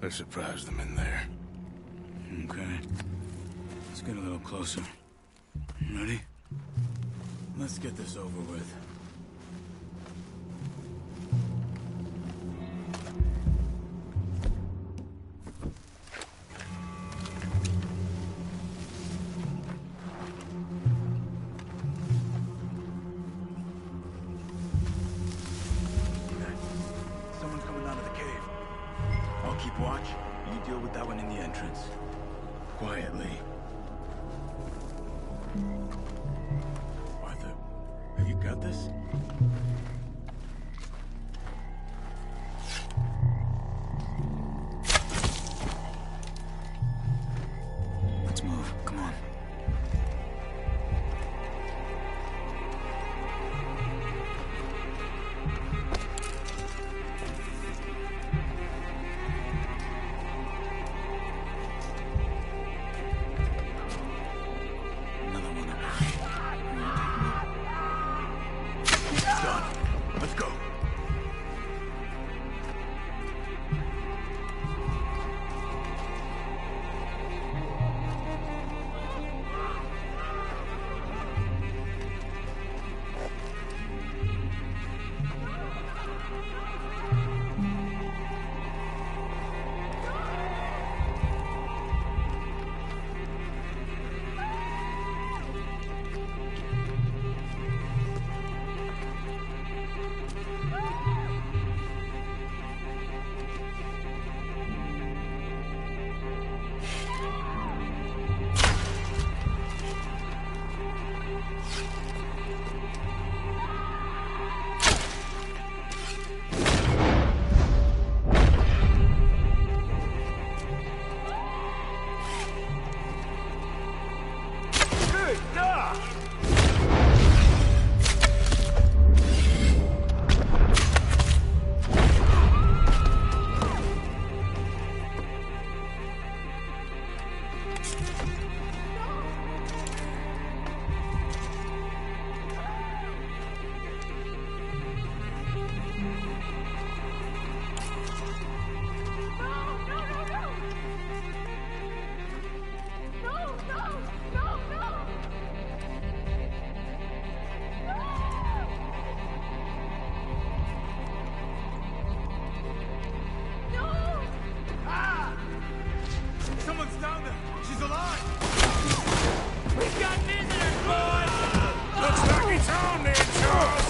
Let's surprise them in there. Okay. Let's get a little closer. Ready? Let's get this over with. Someone's coming out of the cave. I'll keep watch. You deal with that one in the entrance. Quietly. Arthur, have you got this? Let's move. Come on. Another one up there. Done. Let's go. Someone's down there. She's alive. We've got visitors, boys! Looks like it's on there, Charles.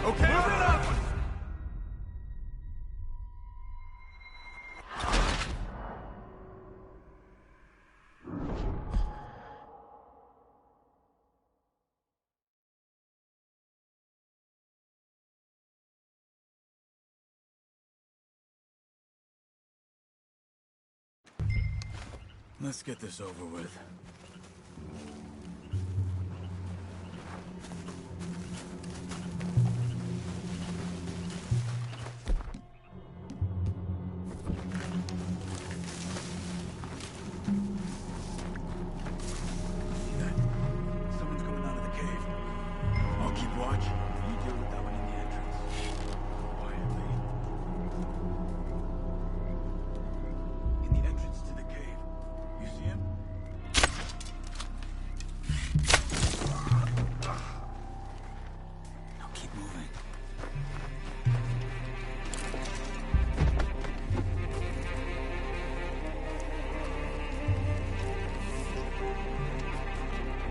Okay, move it up. Let's get this over with. Someone's coming out of the cave. I'll keep watch. You deal with that one in the entrance. Quietly. In the entrance to the cave. You see him? Now keep moving.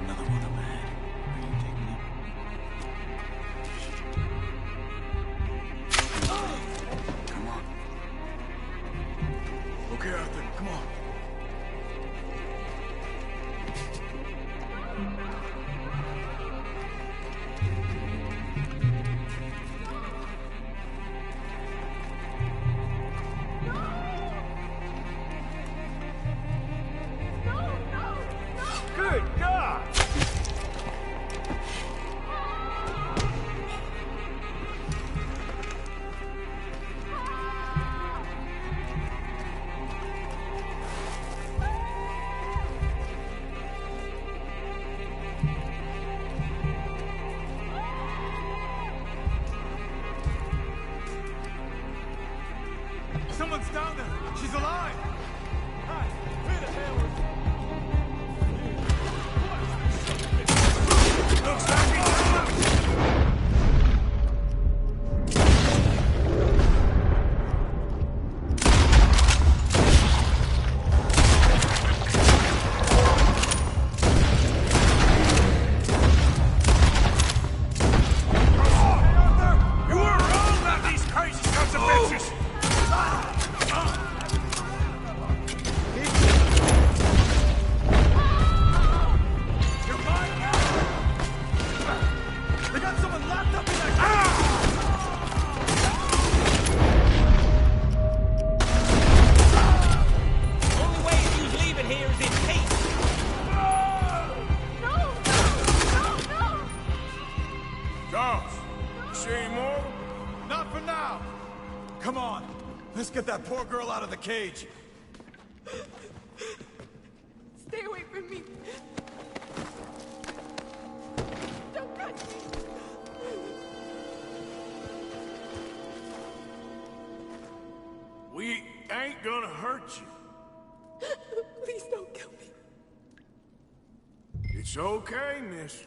Another one up ahead. Are you taking it? Come on. Okay, Arthur, come on. Good God! Someone's down there! She's alive! Hi, where the hell is... Looks like he's out! Let's get that poor girl out of the cage. Stay away from me. Don't touch me. We ain't gonna hurt you. Please don't kill me. It's okay, miss.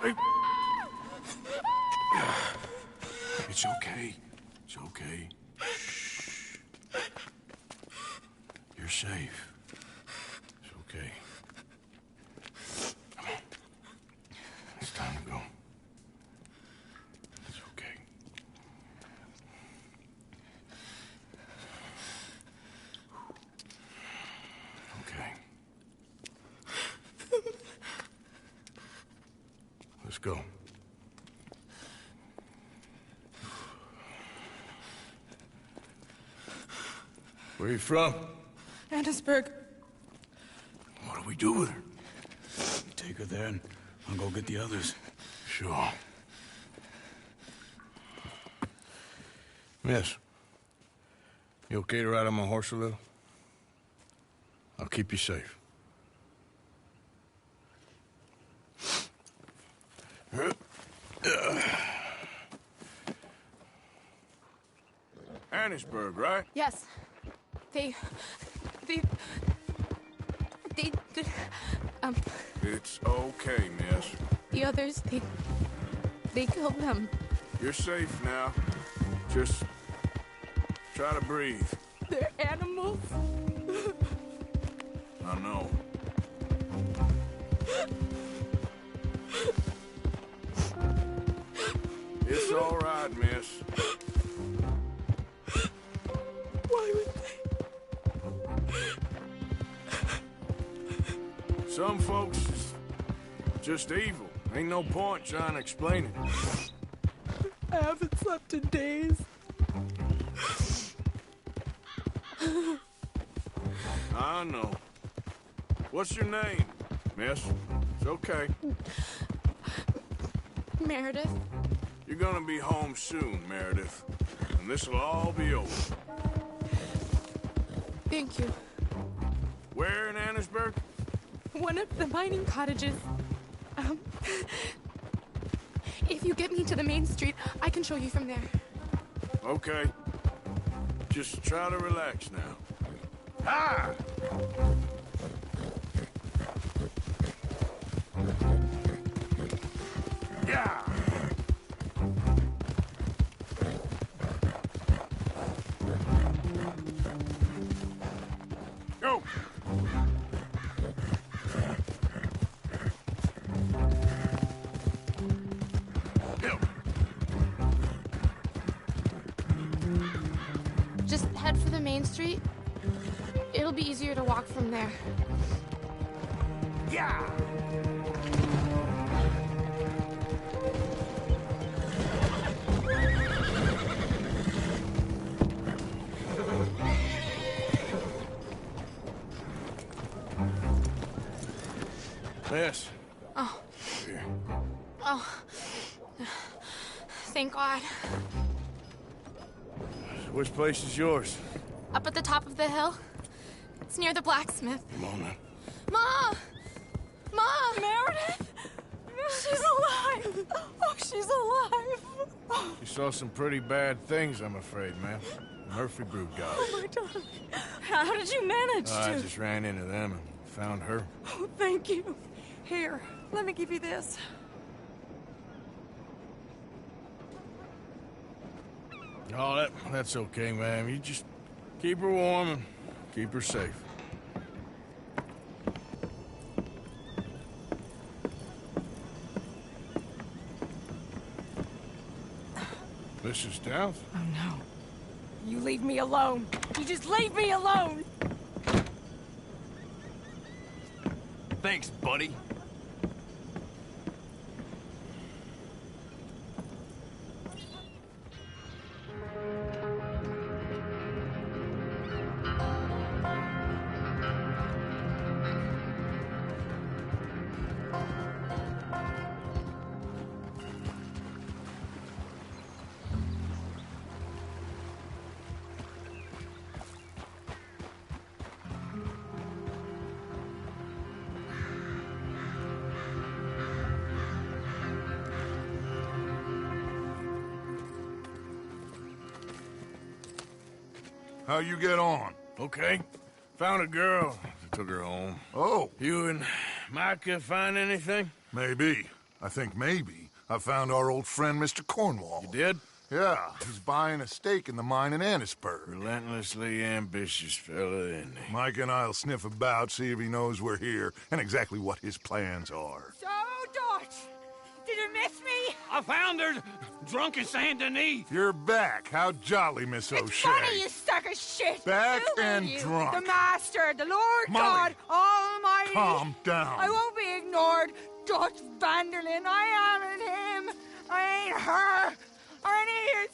Hey. It's okay. It's okay. Shh. You're safe. It's okay. Come on. It's time to go. It's okay. Okay. Let's go. Where are you from? Annesburg. What do we do with her? Take her there and I'll go get the others. Sure. Miss, you okay to ride on my horse a little? I'll keep you safe. Annesburg, right? Yes. They It's okay, miss. the others, they killed them. You're safe now. Just try to breathe. They're animals. I know. It's all right, miss. Why would they? Some folks is just evil. Ain't no point trying to explain it. I haven't slept in days. I know. What's your name, miss? It's okay. Meredith. You're gonna be home soon, Meredith. And this'll all be over. Thank you. Where in Annesburg? One of the mining cottages. If you get me to the main street, I can show you from there. Okay. Just try to relax now. Ah! Yeah! Go! Just head for the main street. It'll be easier to walk from there. Yeah! Yes. Oh. Here. Oh. Thank God. Which place is yours? Up at the top of the hill. It's near the blacksmith. Come on now. Ma! saw some pretty bad things, I'm afraid, ma'am. Murphy Brood guys. Oh, my darling. How did you manage to... I just ran into them and found her. Oh, thank you. Here, let me give you this. Oh, that's okay, ma'am. You just keep her warm and keep her safe. Mrs. Downs? Oh, no. You leave me alone. You just leave me alone. Thanks, buddy. How you get on? Okay. Found a girl. Took her home. Oh, You and Micah find anything? maybe. I think maybe. I found our old friend, Mr. Cornwall. You did? Yeah, he's buying a stake in the mine in Annisburg. Relentlessly ambitious fella, isn't he? Mike and I'll sniff about, see if he knows we're here, and exactly what his plans are. So, Dutch, did you miss me? I found her drunk in Saint Denis. You're back. How jolly, Miss It's O'Shea. funny, you suck of shit. Back Who are and you? drunk. The Master, the Lord Molly. God Almighty. Calm down. I won't be ignored. Dutch Vanderlyn, I am him. I ain't her. Or any of your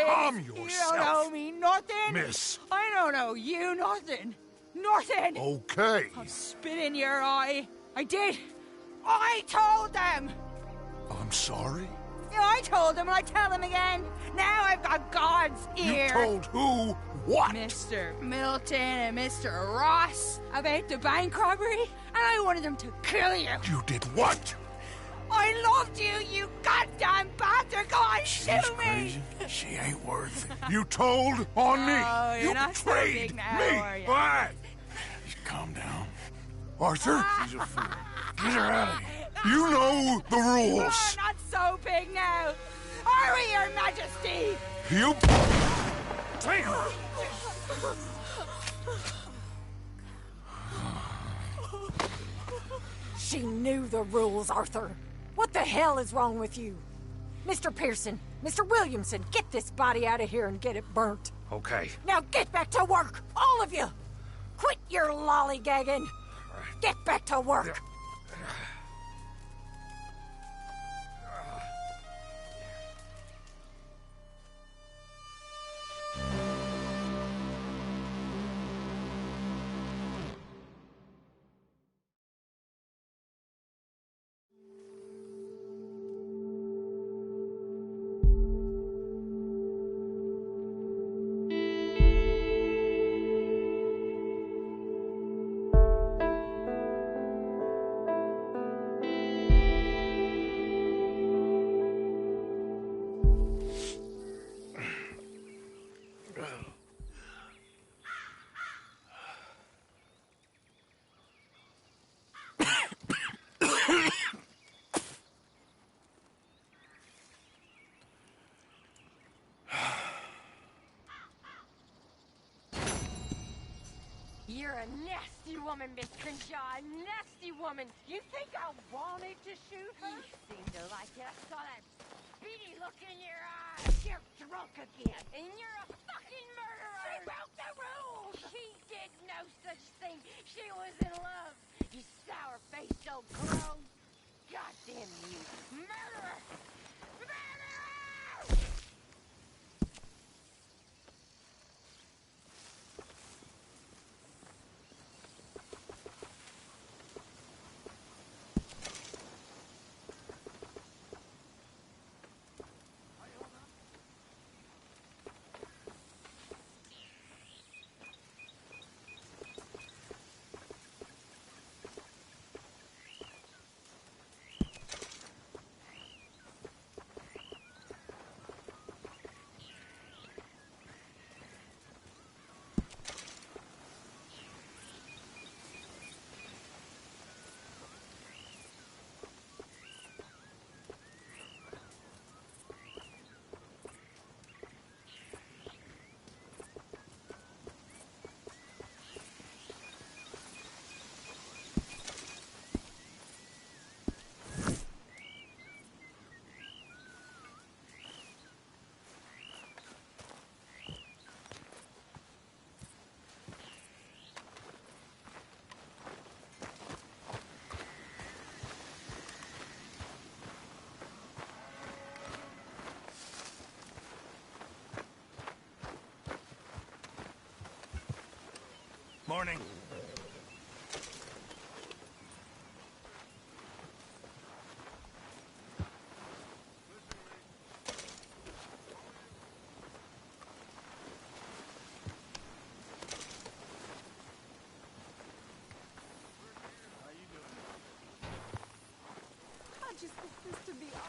stooges. Calm You yourself. don't owe me nothing. Miss. I don't owe you nothing. Nothing. Okay. I'll spit in your eye. I did. I told them. I'm sorry? Yeah, I told them and I tell them again. Now I've got God's ear. You told who what? Mr. Milton and Mr. Ross about the bank robbery, and I wanted them to kill you. You did what? I loved you, you goddamn bastard! Go on, shoot me! Crazy. She ain't worth it. You told on me. Oh, you're You not so betrayed big now, me. are you? Why? Just calm down. Arthur, She's a fool. Get her out of here. you know the Oh, rules. not so big now. Are we, Your Majesty? You... She knew the rules, Arthur. What the hell is wrong with you? Mr. Pearson, Mr. Williamson, get this body out of here and get it burnt. Okay. Now get back to work, all of you! Quit your lollygagging! Get back to work! You're a nasty woman, Miss Crenshaw. A nasty woman. You think I wanted to shoot her? You seem to like it. I saw that beady look in your eyes. You're drunk again. And you're a fucking murderer. She broke the rules. She did no such thing. She was in love. You sour-faced old crow. Goddamn you. Murderer. Murderer! Morning. I just want this to be over.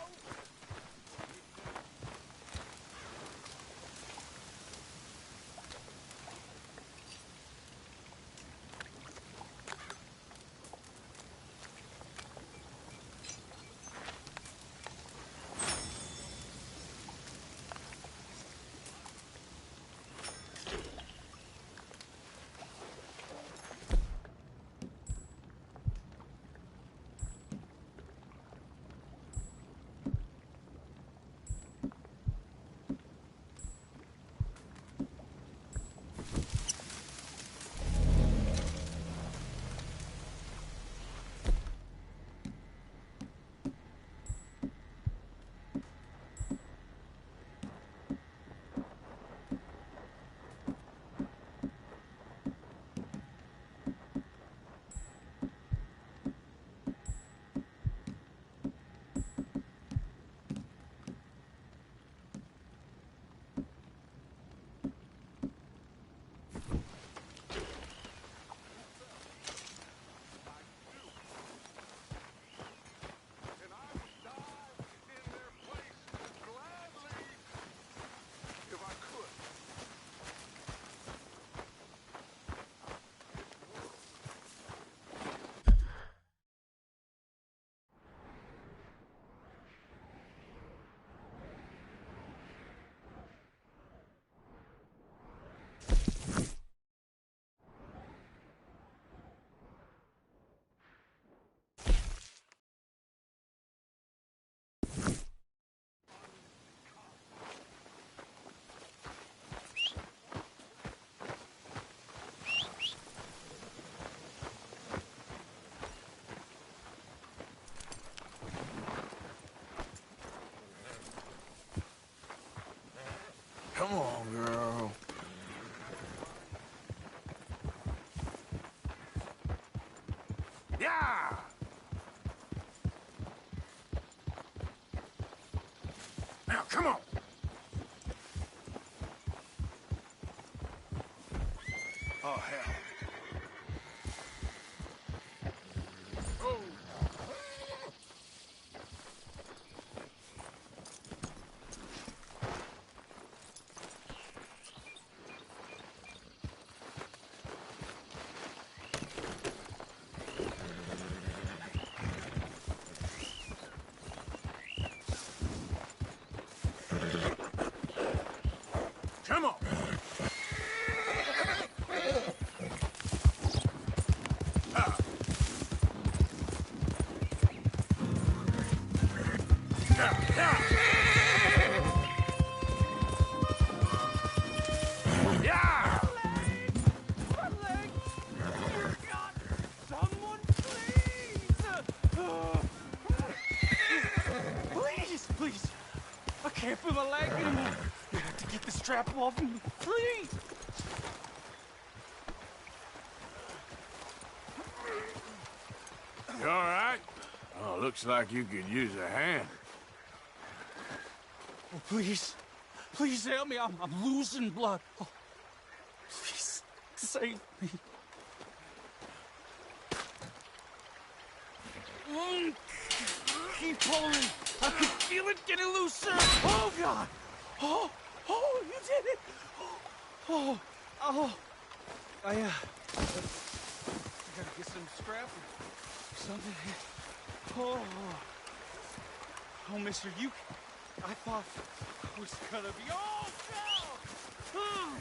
Come on, girl. Yeah! Now, come on! Oh, hell. Oh! Come on! Yeah! My leg! Dear God! Someone please! Please! I can't feel my leg anymore. You have to get the strap off me. Please! You all right? Oh, looks like you could use a hand. Oh, please. Please help me. I'm losing blood. Oh, please, save me. Keep pulling. I can feel it getting looser. Oh, God. Oh, you did it. Oh. I gotta get some scrap or something. Oh, mister, I thought I was gonna be... Oh, no! Oh,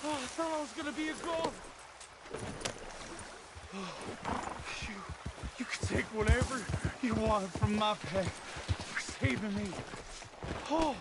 I thought I was gonna be a gold. You can take whatever you want from my pay for saving me. Oh.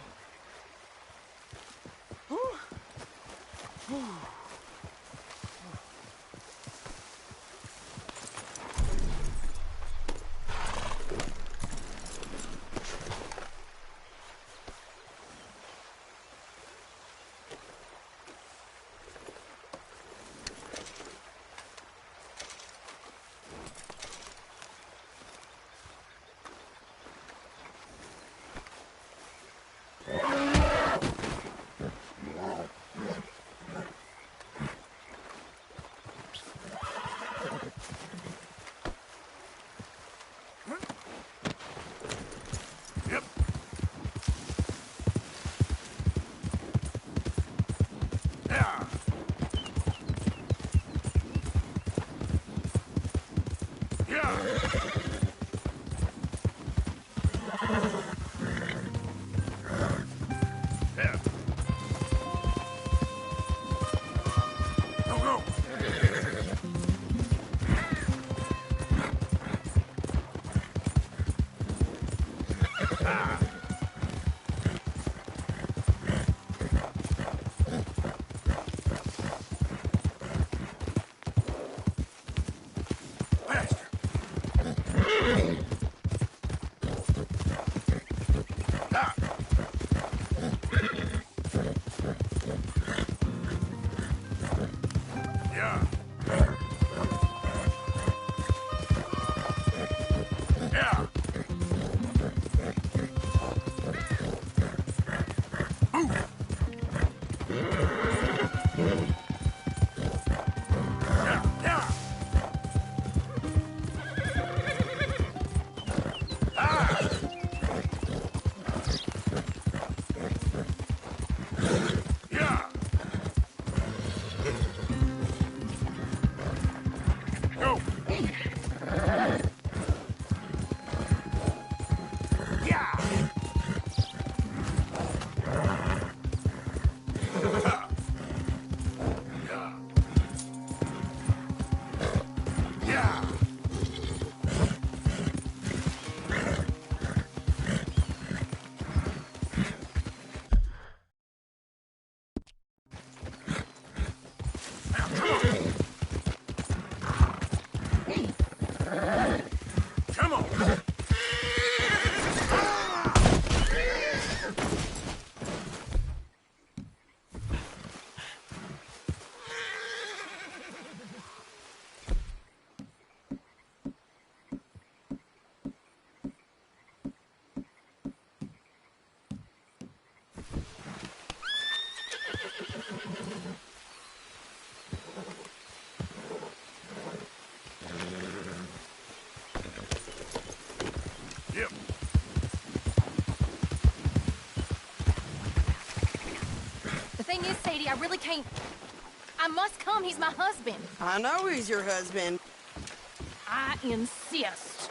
Sadie, I really can't. I must come. He's my husband. I know he's your husband. I insist.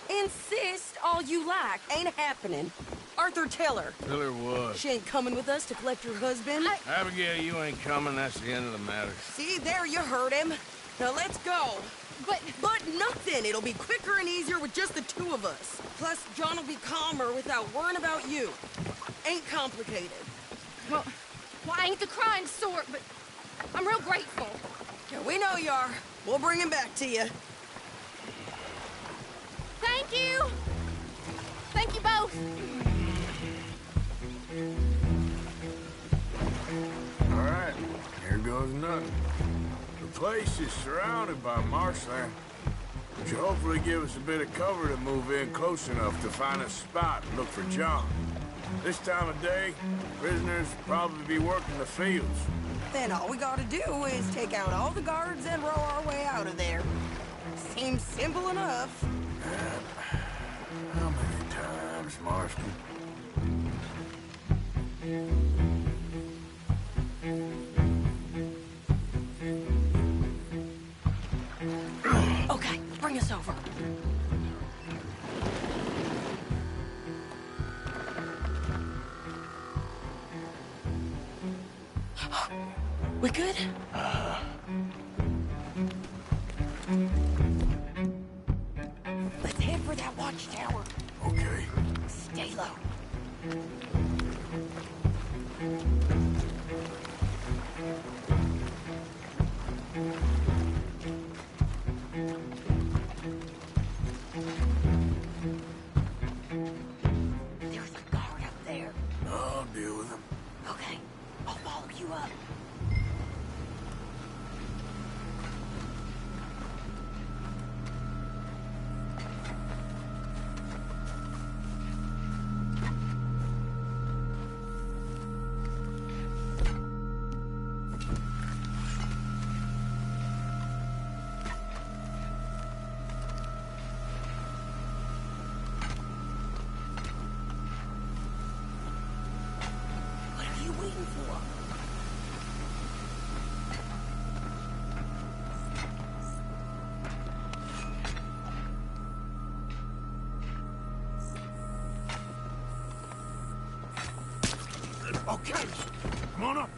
Insist all you like. Ain't happening. Arthur, tell her. Tell her what? She ain't coming with us to collect her husband. Abigail, you ain't coming. That's the end of the matter. See, there you heard him. Now let's go. But nothing. It'll be quicker and easier with just the two of us. Plus, John will be calmer without worrying about you. Ain't complicated. Well, I ain't the crying sort, but I'm real grateful. Yeah, we know you are. We'll bring him back to you. Thank you. Thank you both. All right, here goes nothing. The place is surrounded by marshland, which will hopefully give us a bit of cover to move in close enough to find a spot and look for John. This time of day, prisoners probably be working the fields. Then all we gotta do is take out all the guards and row our way out of there. Seems simple enough. How many times, Marston? Okay, bring us over. We good? Let's head for that watchtower. Okay. Stay low. There's a guard up there. I'll deal with him. Okay, I'll follow you up. What are you waiting for? Okay, come on up.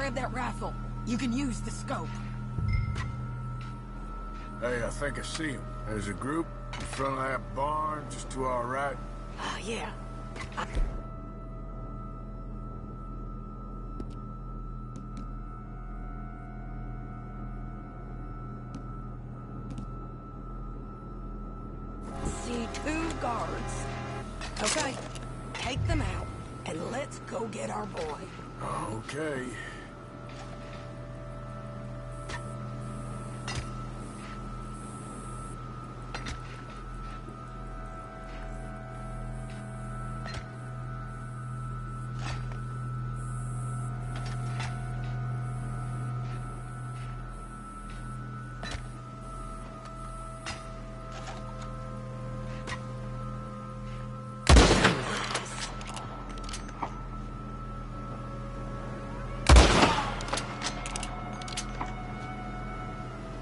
grab that rifle. You can use the scope. Hey, I think I see him. There's a group in front of that barn, just to our right. Ah, yeah. See 2 guards. Okay, take them out, and let's go get our boy. Okay.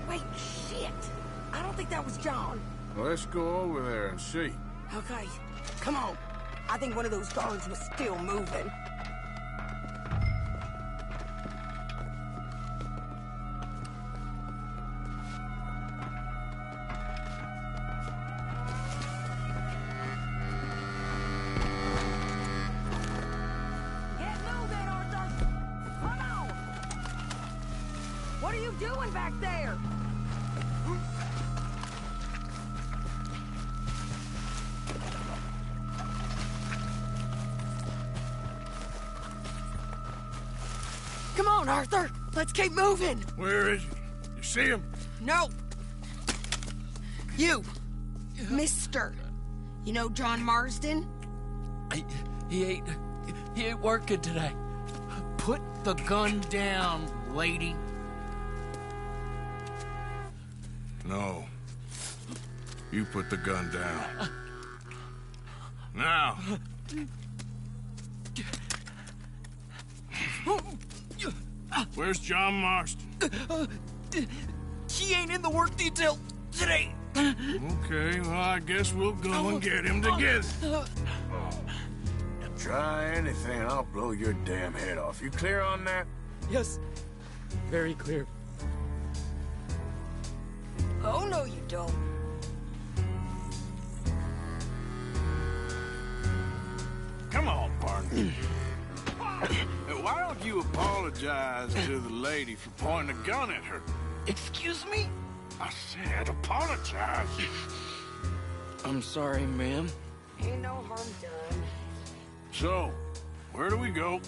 Wait, shit! I don't think that was John. Let's go over there and see. Okay, come on. I think one of those guards was still moving. Get moving, Arthur! Come on! What are you doing back there? Come on, Arthur! Let's keep moving! Where is he? You see him? No! You! Mister! You know John Marsden? He ain't working today. Put the gun down, lady. No. You put the gun down. Now! Where's John Marston? He ain't in the work detail today. Okay, well, I guess we'll go and get him together. Try anything, I'll blow your damn head off. You clear on that? Yes, very clear. Oh, no, you don't. Come on, partner. Why don't you apologize to the lady for pointing a gun at her? Excuse me? I said apologize. I'm sorry, ma'am. Ain't no harm done. So, where do we go?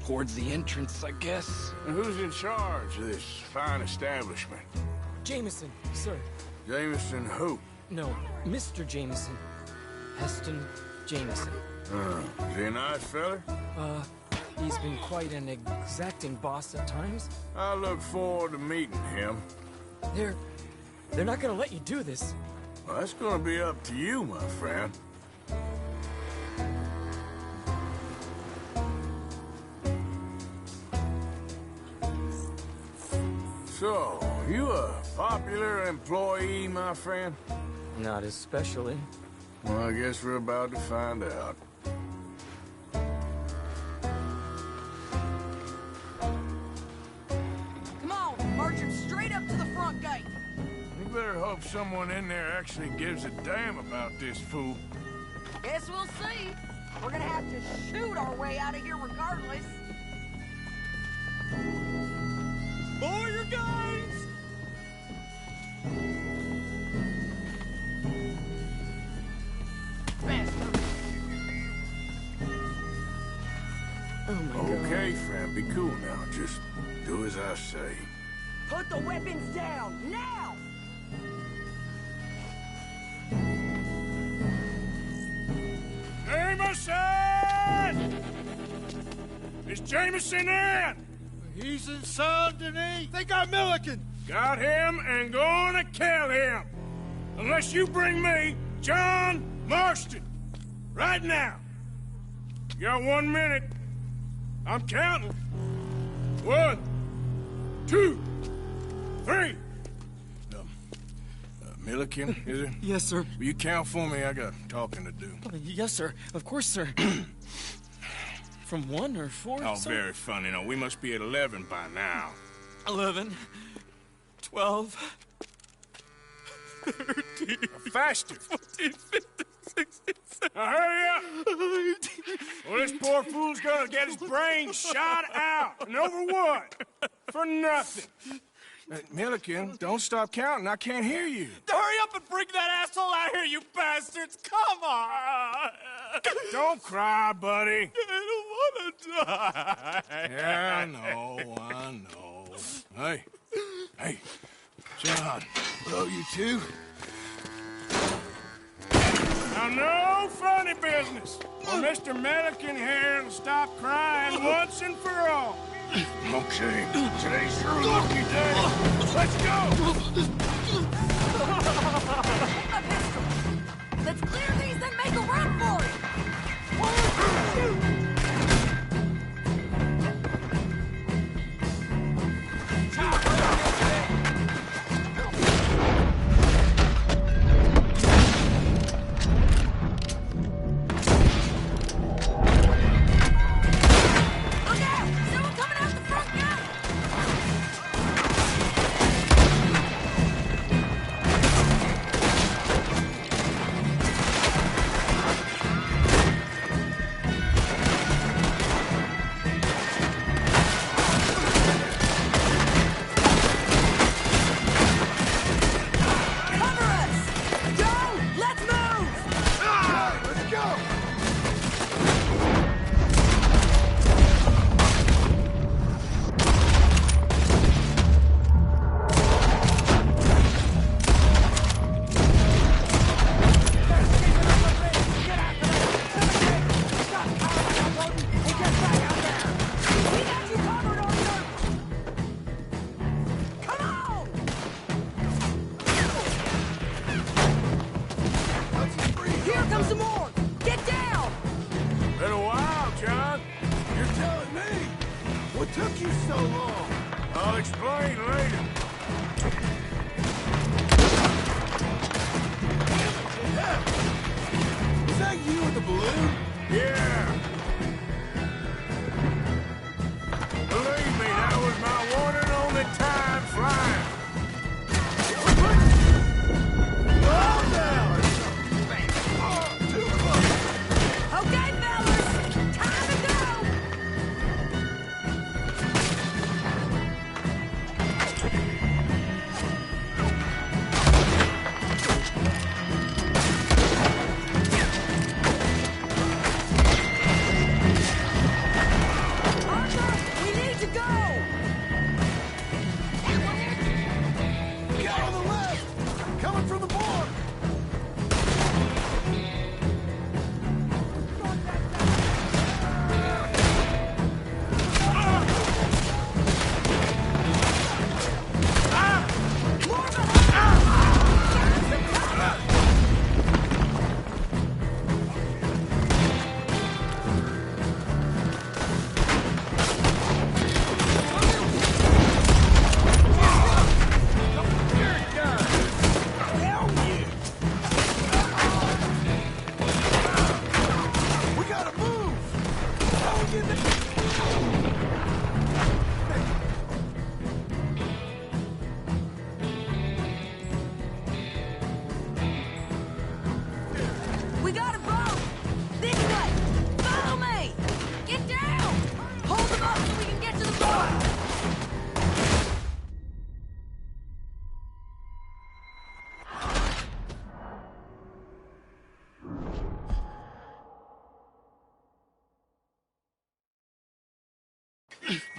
Towards the entrance, I guess. And who's in charge of this fine establishment? Jameson, sir. Jameson who? No, Mr. Jameson. Heston Jameson. Is he a nice fella? He's been quite an exacting boss at times. I look forward to meeting him. They're not gonna let you do this. Well, that's gonna be up to you, my friend. So, you a popular employee, my friend? Not especially. Well, I guess we're about to find out. Come on, march him straight up to the front gate. You better hope someone in there actually gives a damn about this fool. Guess we'll see. We're gonna have to shoot our way out of here regardless. Lower your guns! Faster. Oh my God. Okay, friend, be cool now. Just do as I say. Put the weapons down, now! Jameson! Is Jameson in? He's in Saint-Denis. They got Milliken. Got him and gonna kill him. Unless you bring me John Marston. Right now. You got 1 minute. I'm counting. 1, 2, 3. Milliken, is it? Yes, sir. Will you count for me? I got talking to do. Yes, sir. Of course, sir. from 1 or 4. Oh, very funny. No, we must be at 11 by now. 11, 12, 13, Faster. 14, 15, 16, 17. Now hurry up! Well, this poor fool's gonna get his brains shot out. And over what? For nothing. Milliken, don't stop counting. I can't hear you. Hurry up and bring that asshole out here, you bastards! Come on! Don't cry, buddy. I don't want to die. Yeah, I know. Hey, John. Hello, you two. Now, no funny business. Or Mr. Milliken here will stop crying once and for all. Okay, today's your lucky day. Let's go! A pistol! Let's clear these, then make a run for it! 1, 2.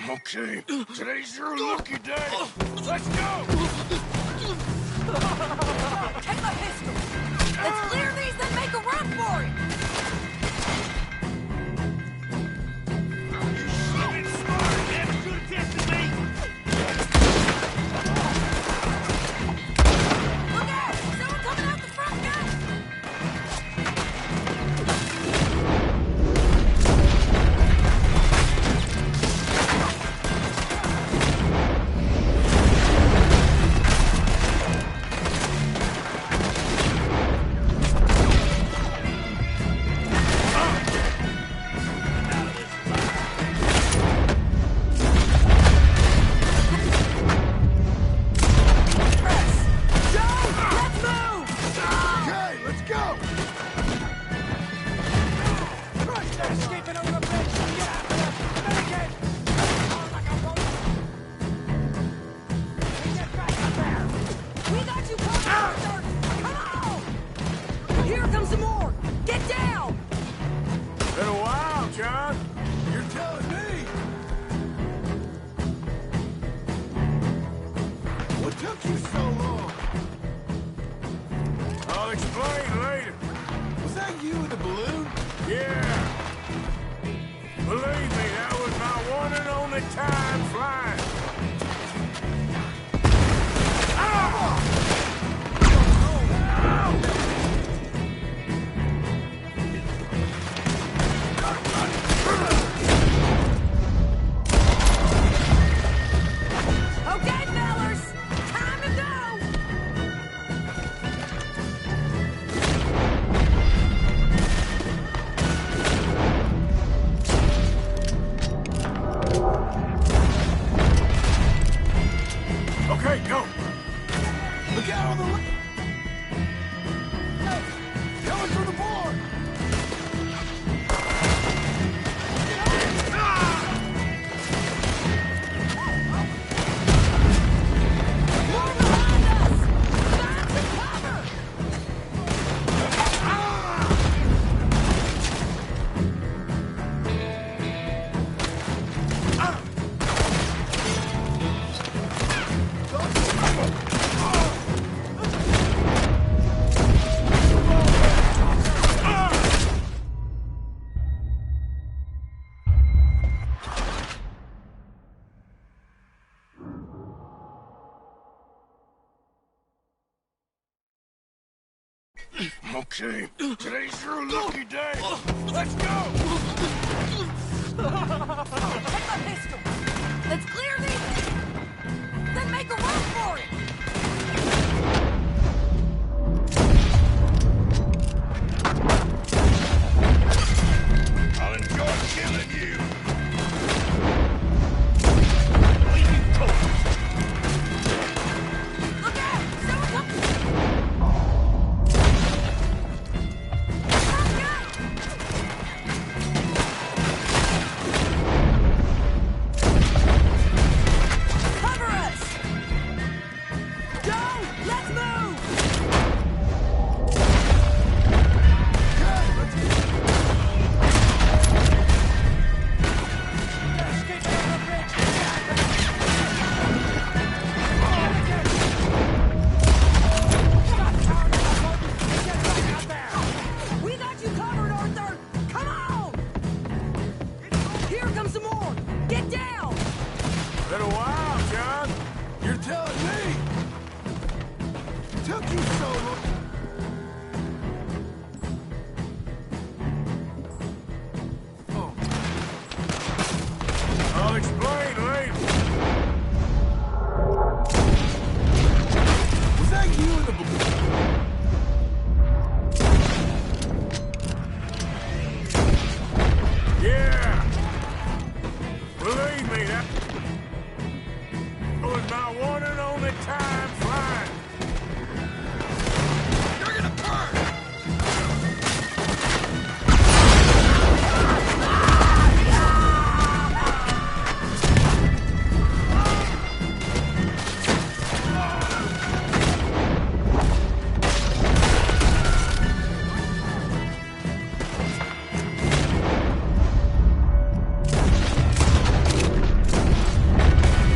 Okay, today's your lucky day. Let's go! Take my pistol! Let's clear these, then make a run for it! Shit, smart! Never should have tested me! Look out! Someone coming out the front gate! Come on! Here comes some more! Get down! Been a while, John. You're telling me? What took you so long? I'll explain later. Was that you in the balloon? Yeah. Believe me, that was my one and only time flying. Okay, fellas! Time to go! Okay, go. Look out on the left! Coming from the board! More behind us! Find some cover! Okay, today's your lucky day. Let's go. Take my pistol! Let's clear these! Then make a run for it! I'll enjoy killing you. Look out! Someone come! Cover us! Go! Let's move! We got you covered, Arthur! Come on! Here comes some more! Get down! Been a while, John. You're telling me? Took you so long. I'll explain later. Was that you in the balloon? Yeah. Believe me, that was my one and only time flying. You're gonna burn!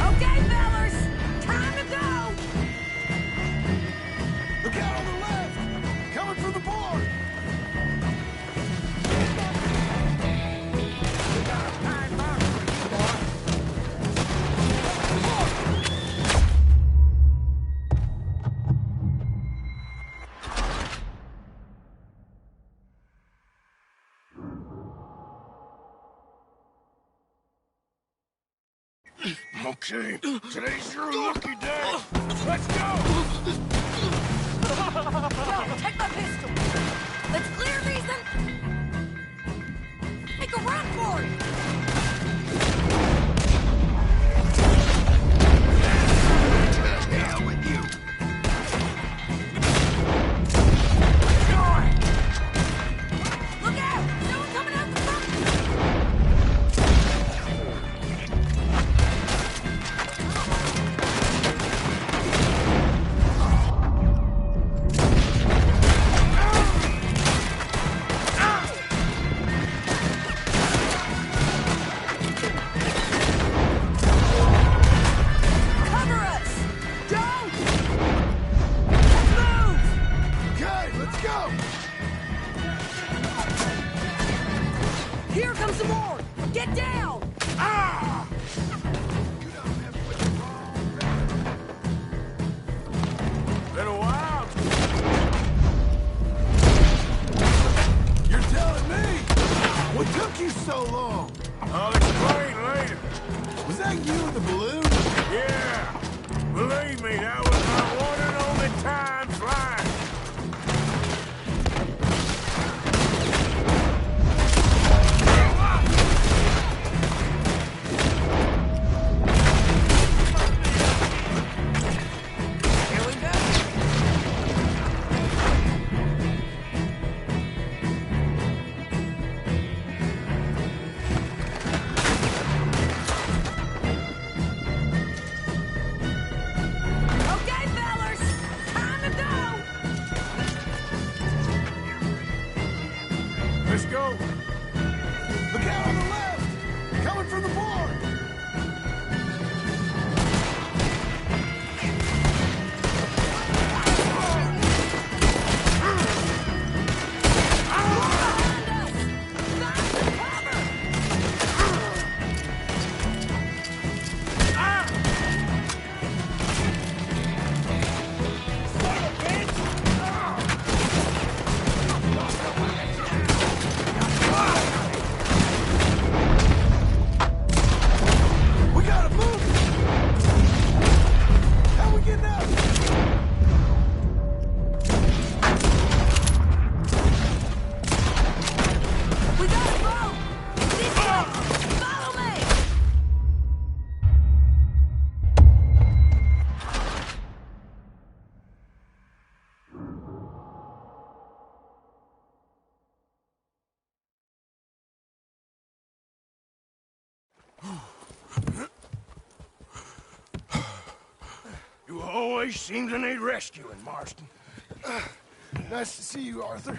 Okay, fellas! Time to go! Look out on the left! Coming from the board! Okay, today's your lucky day. Let's go. Go! Take my pistol! Let's clear these then... Make a run for it! Hell with you! Look out! Someone coming out the front! Been a while. You're telling me? What took you so long? I'll explain later. Was that you in the balloon? Yeah. Believe me, that was my one and only time flying. Let's go. Look out on the left! Coming from the board! You always seem to need rescuing, Marston. Nice to see you, Arthur.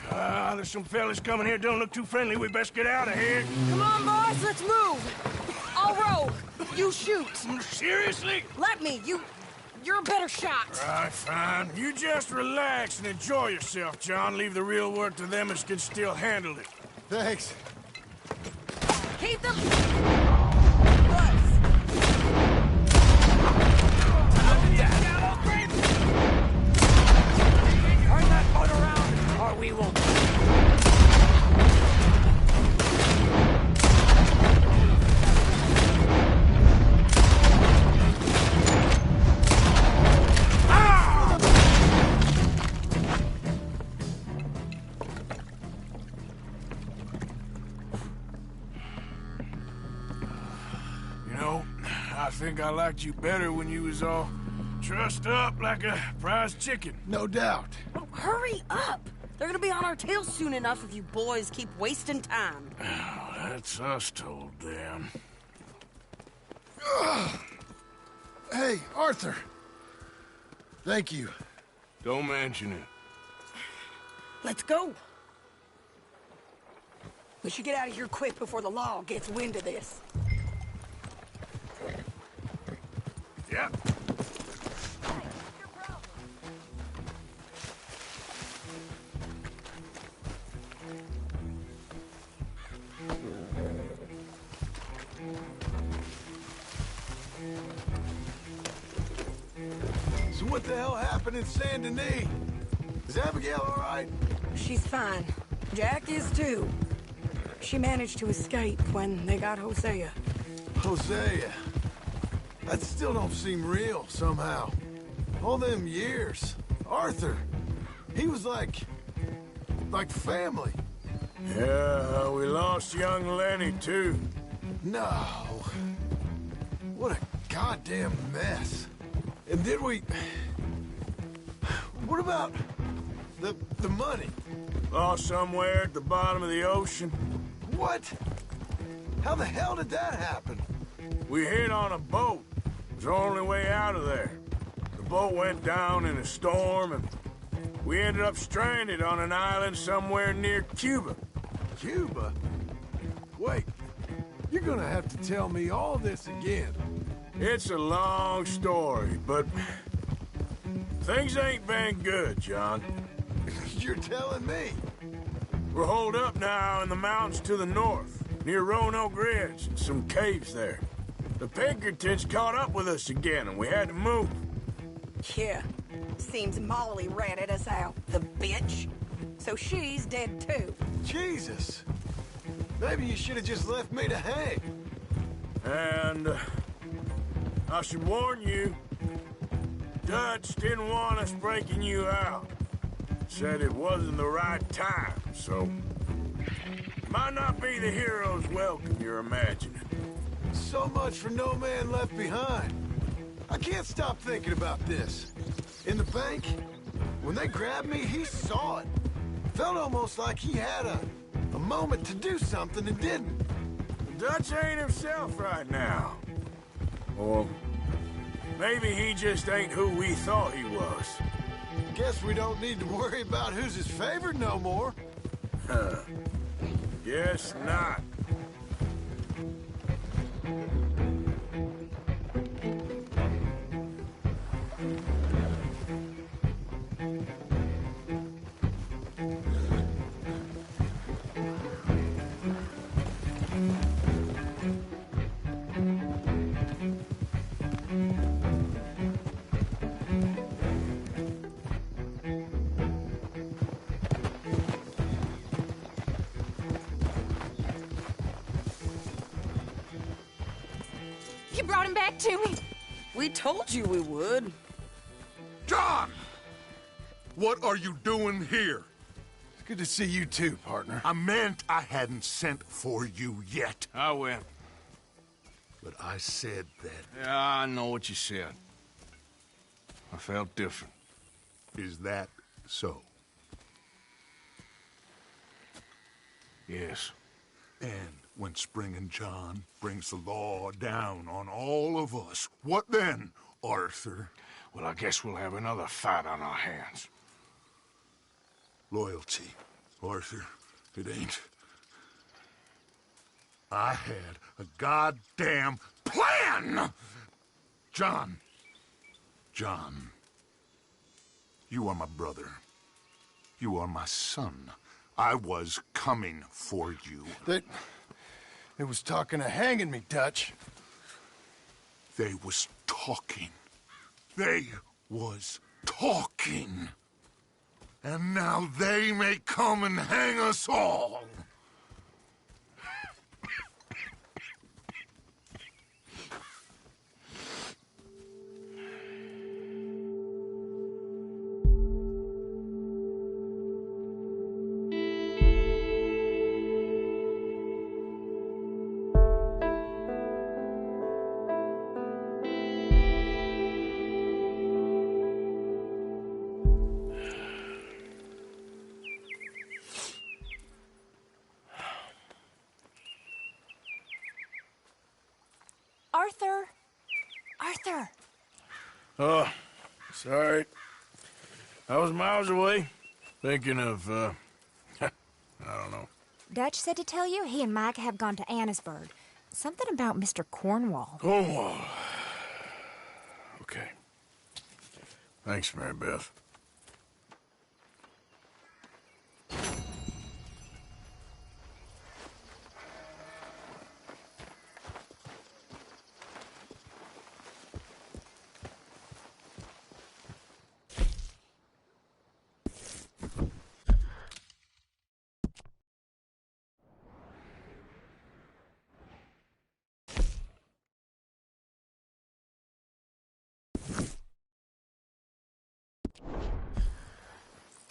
There's some fellas coming here. Don't look too friendly. We best get out of here. Come on, boys, let's move. I'll row. You shoot. Seriously? Let me. You're a better shot. Right, fine. You just relax and enjoy yourself, John. Leave the real work to them as can still handle it. Thanks. Keep them. Turn that boat around, or we will... I think I liked you better when you was all trussed up like a prize chicken. No doubt. Oh, hurry up! They're gonna be on our tails soon enough if you boys keep wasting time. Oh, that's us told them. Hey, Arthur. Thank you. Don't mention it. Let's go. We should get out of here quick before the law gets wind of this. Yep. So what the hell happened in Saint Denis? Is Abigail all right? She's fine. Jack is too. She managed to escape when they got Hosea. Hosea. That still don't seem real, somehow. All them years. Arthur. He was like family. Yeah, we lost young Lenny, too. No. What a goddamn mess. And did we... What about the money? Lost somewhere at the bottom of the ocean. What? How the hell did that happen? We hit on a boat. It was the only way out of there. The boat went down in a storm, and we ended up stranded on an island somewhere near Cuba. Cuba? Wait, you're gonna have to tell me all this again. It's a long story, but things ain't been good, John. You're telling me? We're holed up now in the mountains to the north, near Roanoke Ridge, and some caves there. The Pinkertons caught up with us again, and we had to move. Yeah. Seems Molly ratted us out, the bitch. So she's dead too. Jesus. Maybe you should have just left me to hang. And I should warn you, Dutch didn't want us breaking you out. Said it wasn't the right time, so might not be the hero's welcome you're imagining. So much for no man left behind. I can't stop thinking about this. In the bank, when they grabbed me, he saw it. Felt almost like he had a moment to do something and didn't. Dutch ain't himself right now. Or maybe he just ain't who we thought he was. Guess we don't need to worry about who's his favorite no more. Guess not. You brought him back to me. We told you we would. John! What are you doing here? It's good to see you too, partner. I meant I hadn't sent for you yet. I went. But I said that. Yeah, I know what you said. I felt different. Is that so? Yes. And when Spring and John brings the law down on all of us, what then, Arthur? Well, I guess we'll have another fight on our hands. Loyalty, Arthur, it ain't. I had a goddamn plan! John, you are my brother. You are my son. I was coming for you. They was talking of hanging me, Dutch. They was talking. They was talking. And now they may come and hang us all. Arthur! Oh, sorry. I was miles away, thinking of, I don't know. Dutch said to tell you he and Mike have gone to Annisburg. Something about Mr. Cornwall. Cornwall. Okay. Thanks, Mary Beth.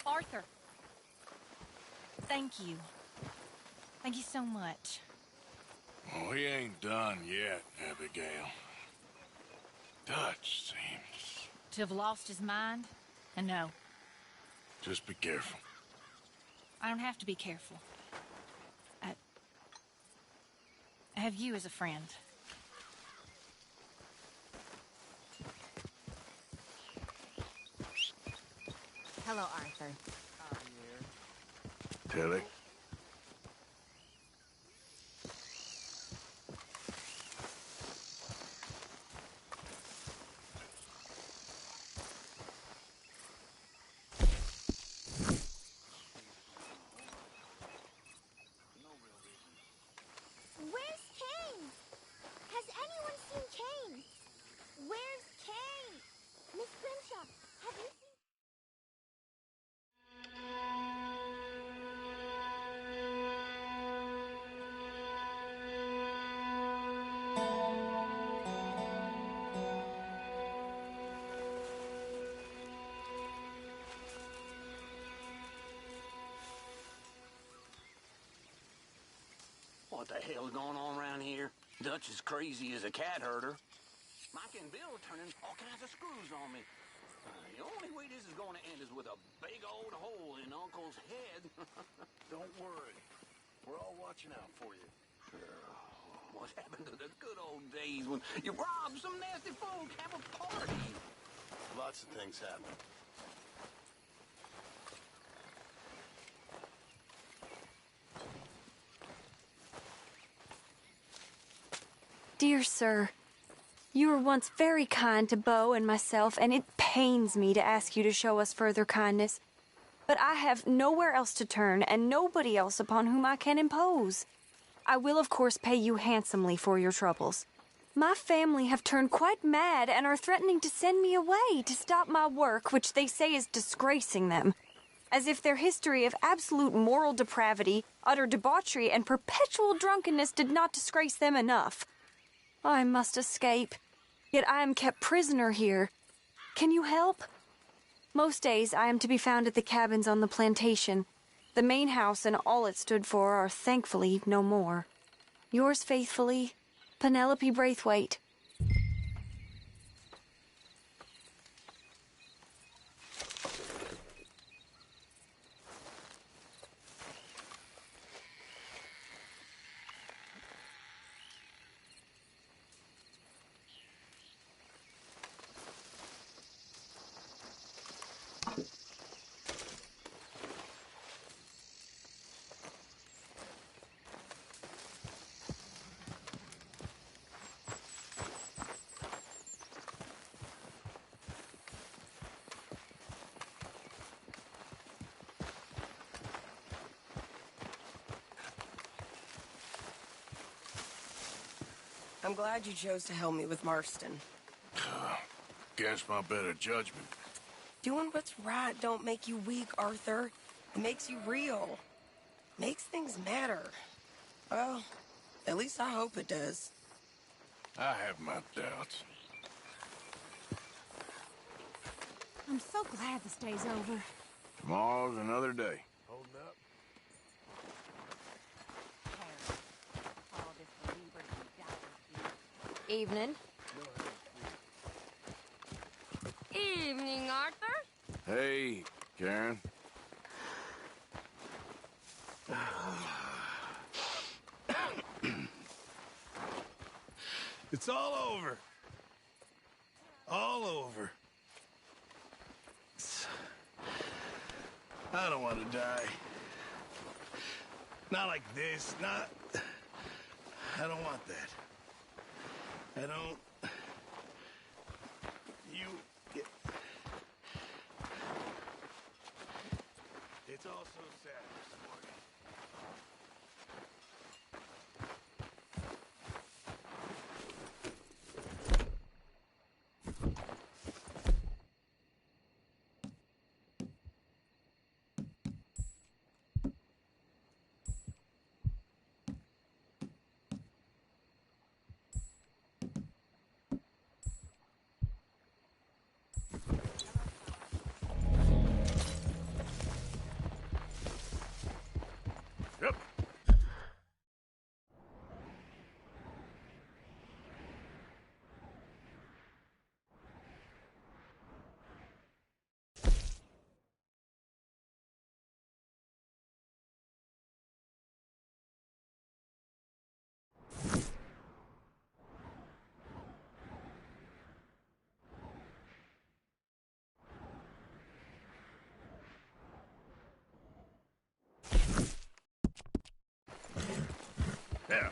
Arthur. Thank you. Thank you so much. Oh, he ain't done yet, Abigail. Dutch seems... To have lost his mind? And no. Just be careful. I don't have to be careful. I have you as a friend. Hello, Arthur. Tilly. Where's Kane? Has anyone seen Kane? Where's Kane? Miss Grimshaw, have you seen... What the hell's going on around here? Dutch is crazy as a cat herder. Mike and Bill are turning all kinds of screws on me. The only way this is going to end is with a big old hole in Uncle's head. Don't worry. We're all watching out for you. What happened to the good old days when you robbed some nasty folk, have a party? Lots of things happen. Dear sir, you were once very kind to Beau and myself, and it pains me to ask you to show us further kindness. But I have nowhere else to turn, and nobody else upon whom I can impose. I will, of course, pay you handsomely for your troubles. My family have turned quite mad and are threatening to send me away to stop my work, which they say is disgracing them. As if their history of absolute moral depravity, utter debauchery, and perpetual drunkenness did not disgrace them enough. I must escape, yet I am kept prisoner here. Can you help? Most days I am to be found at the cabins on the plantation. The main house and all it stood for are thankfully no more. Yours faithfully, Penelope Braithwaite. I'm glad you chose to help me with Marston. Against my better judgment. Doing what's right don't make you weak, Arthur. It makes you real. Makes things matter. Well, at least I hope it does. I have my doubts. I'm so glad this day's over. Tomorrow's another day. Holding up? Evening. Evening, Arthur. Hey, Karen. It's all over. All over. I don't want to die. Not like this, not... I don't want that. I don't... You get... It's all so sad this morning. Yep. Yeah.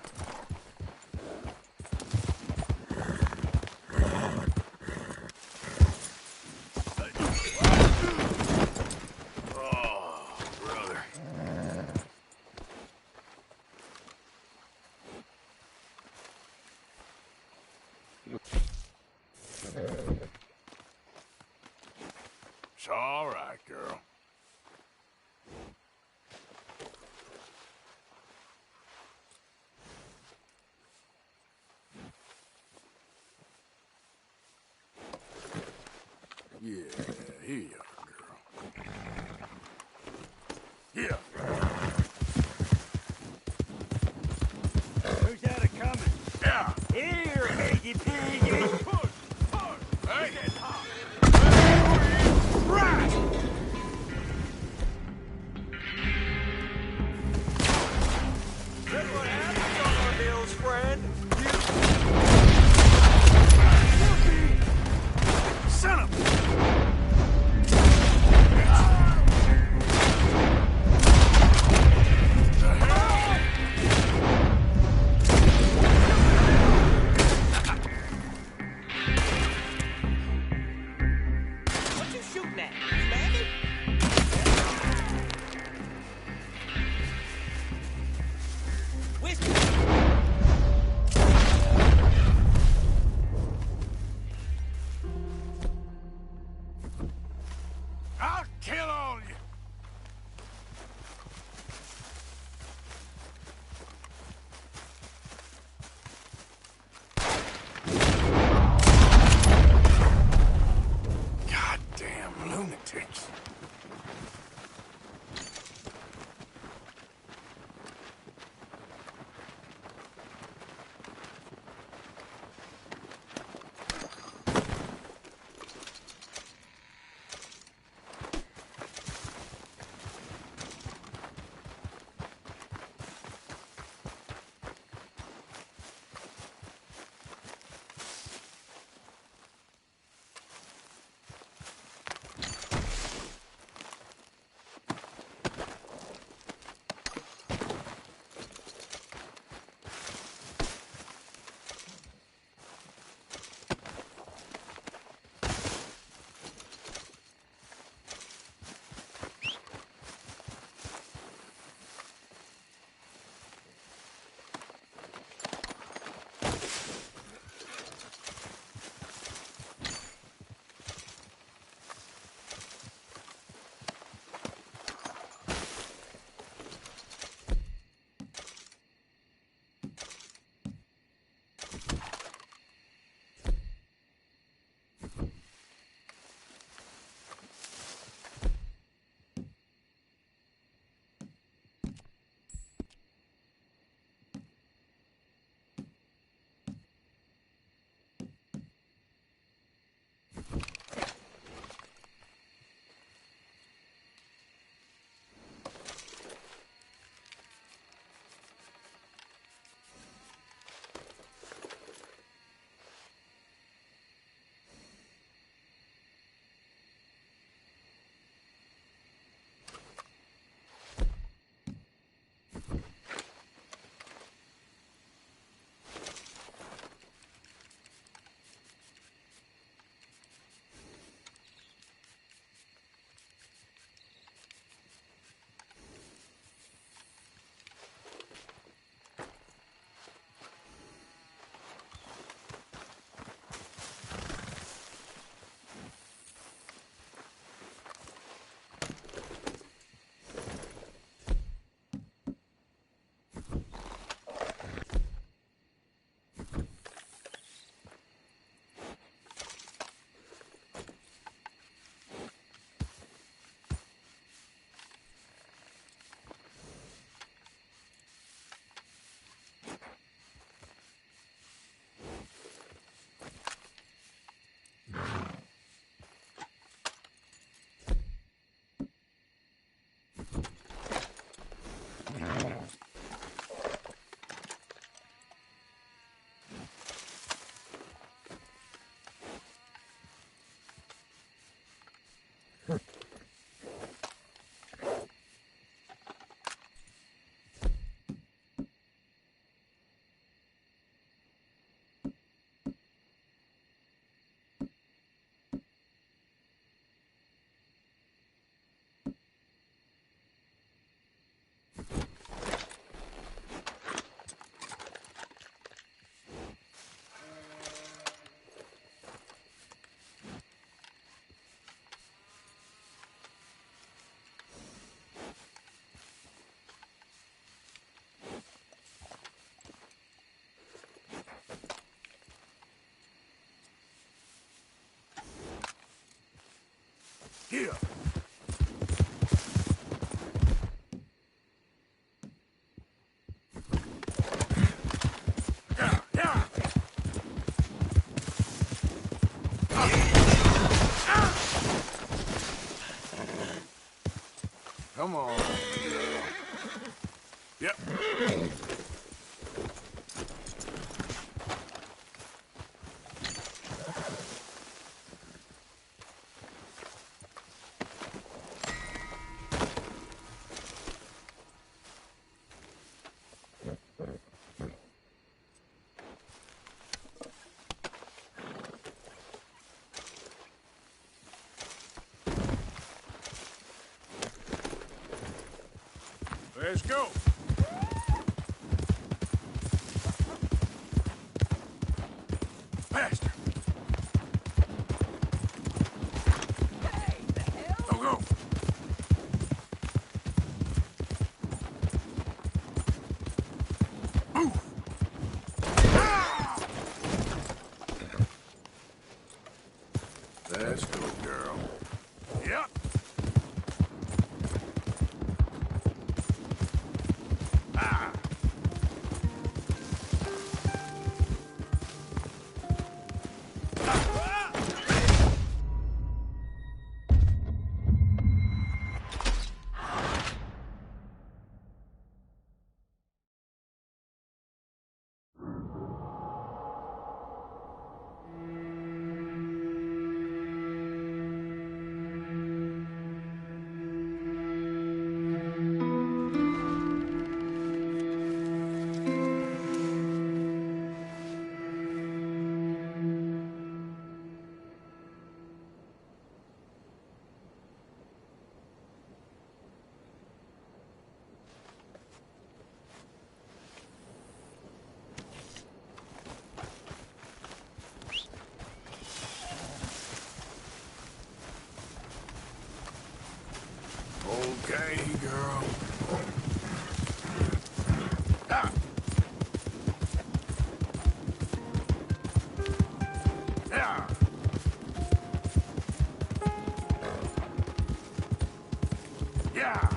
Oh, brother. It's all right, girl. Yeah, here you are, girl. Yeah. Come on. Yep. Let's go. Faster. Hey, the hell? Go, go. Move. Let's go, girl. Yep. Ah. Okay, girl. Ah. Yeah. Yeah.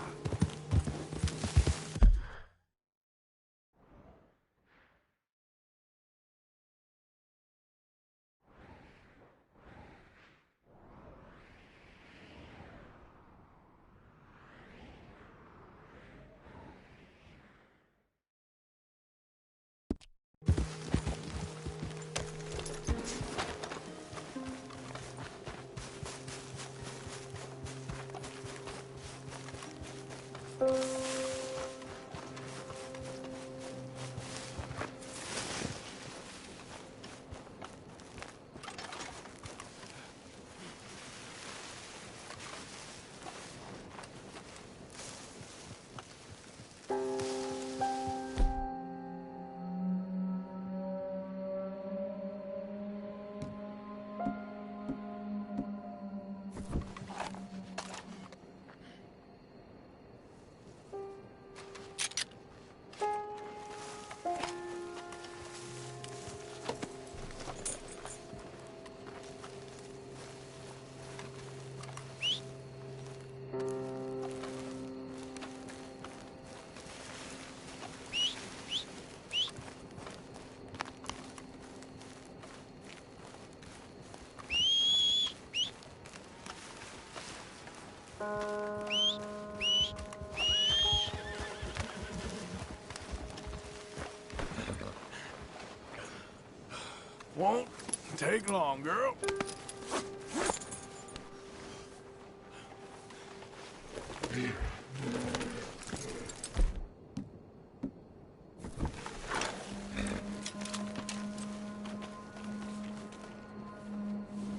Won't take long, girl.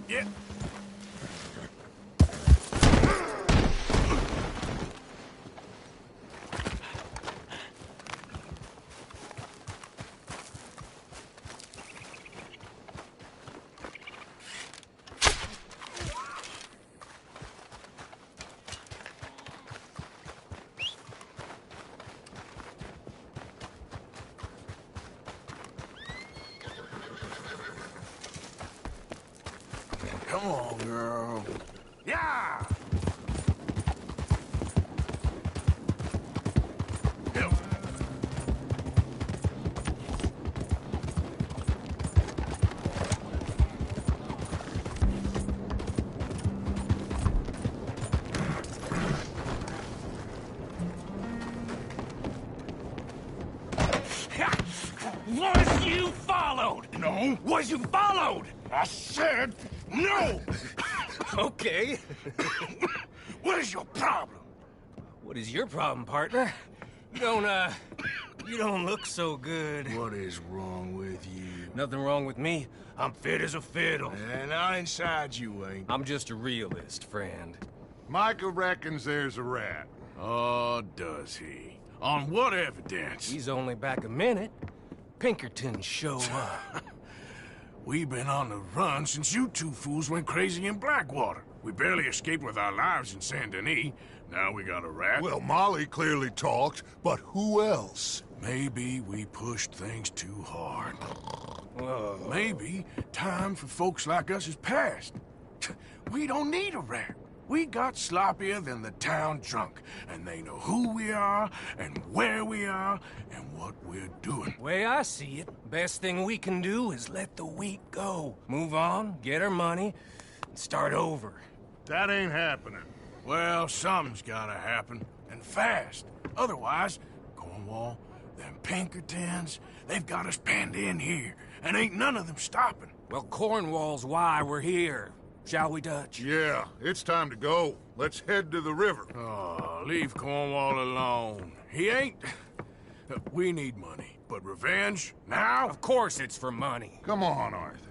Yeah. Come on, girl. Yeah! Go. Was you followed? No. Was you followed? I said no! Okay. What is your problem? What is your problem, partner? You don't look so good. What is wrong with you? Nothing wrong with me. I'm fit as a fiddle. And not inside you ain't. I'm just a realist, friend. Micah reckons there's a rat. Oh, does he? On what evidence? He's only back a minute. Pinkerton show up. We've been on the run since you two fools went crazy in Blackwater. We barely escaped with our lives in Saint Denis. Now we got a rat. Well, Molly clearly talked, but who else? Maybe we pushed things too hard. Whoa. Maybe time for folks like us is past. We don't need a rat. We got sloppier than the town drunk, and they know who we are, and where we are, and what we're doing. Way I see it, best thing we can do is let the week go. Move on, get our money, and start over. That ain't happening. Well, something's gotta happen, and fast. Otherwise, Cornwall, them Pinkertons, they've got us penned in here, and ain't none of them stopping. Well, Cornwall's why we're here. Shall we, Dutch? Yeah, it's time to go. Let's head to the river. Oh, leave Cornwall alone. He ain't... We need money, but revenge? Now? Of course it's for money. Come on, Arthur.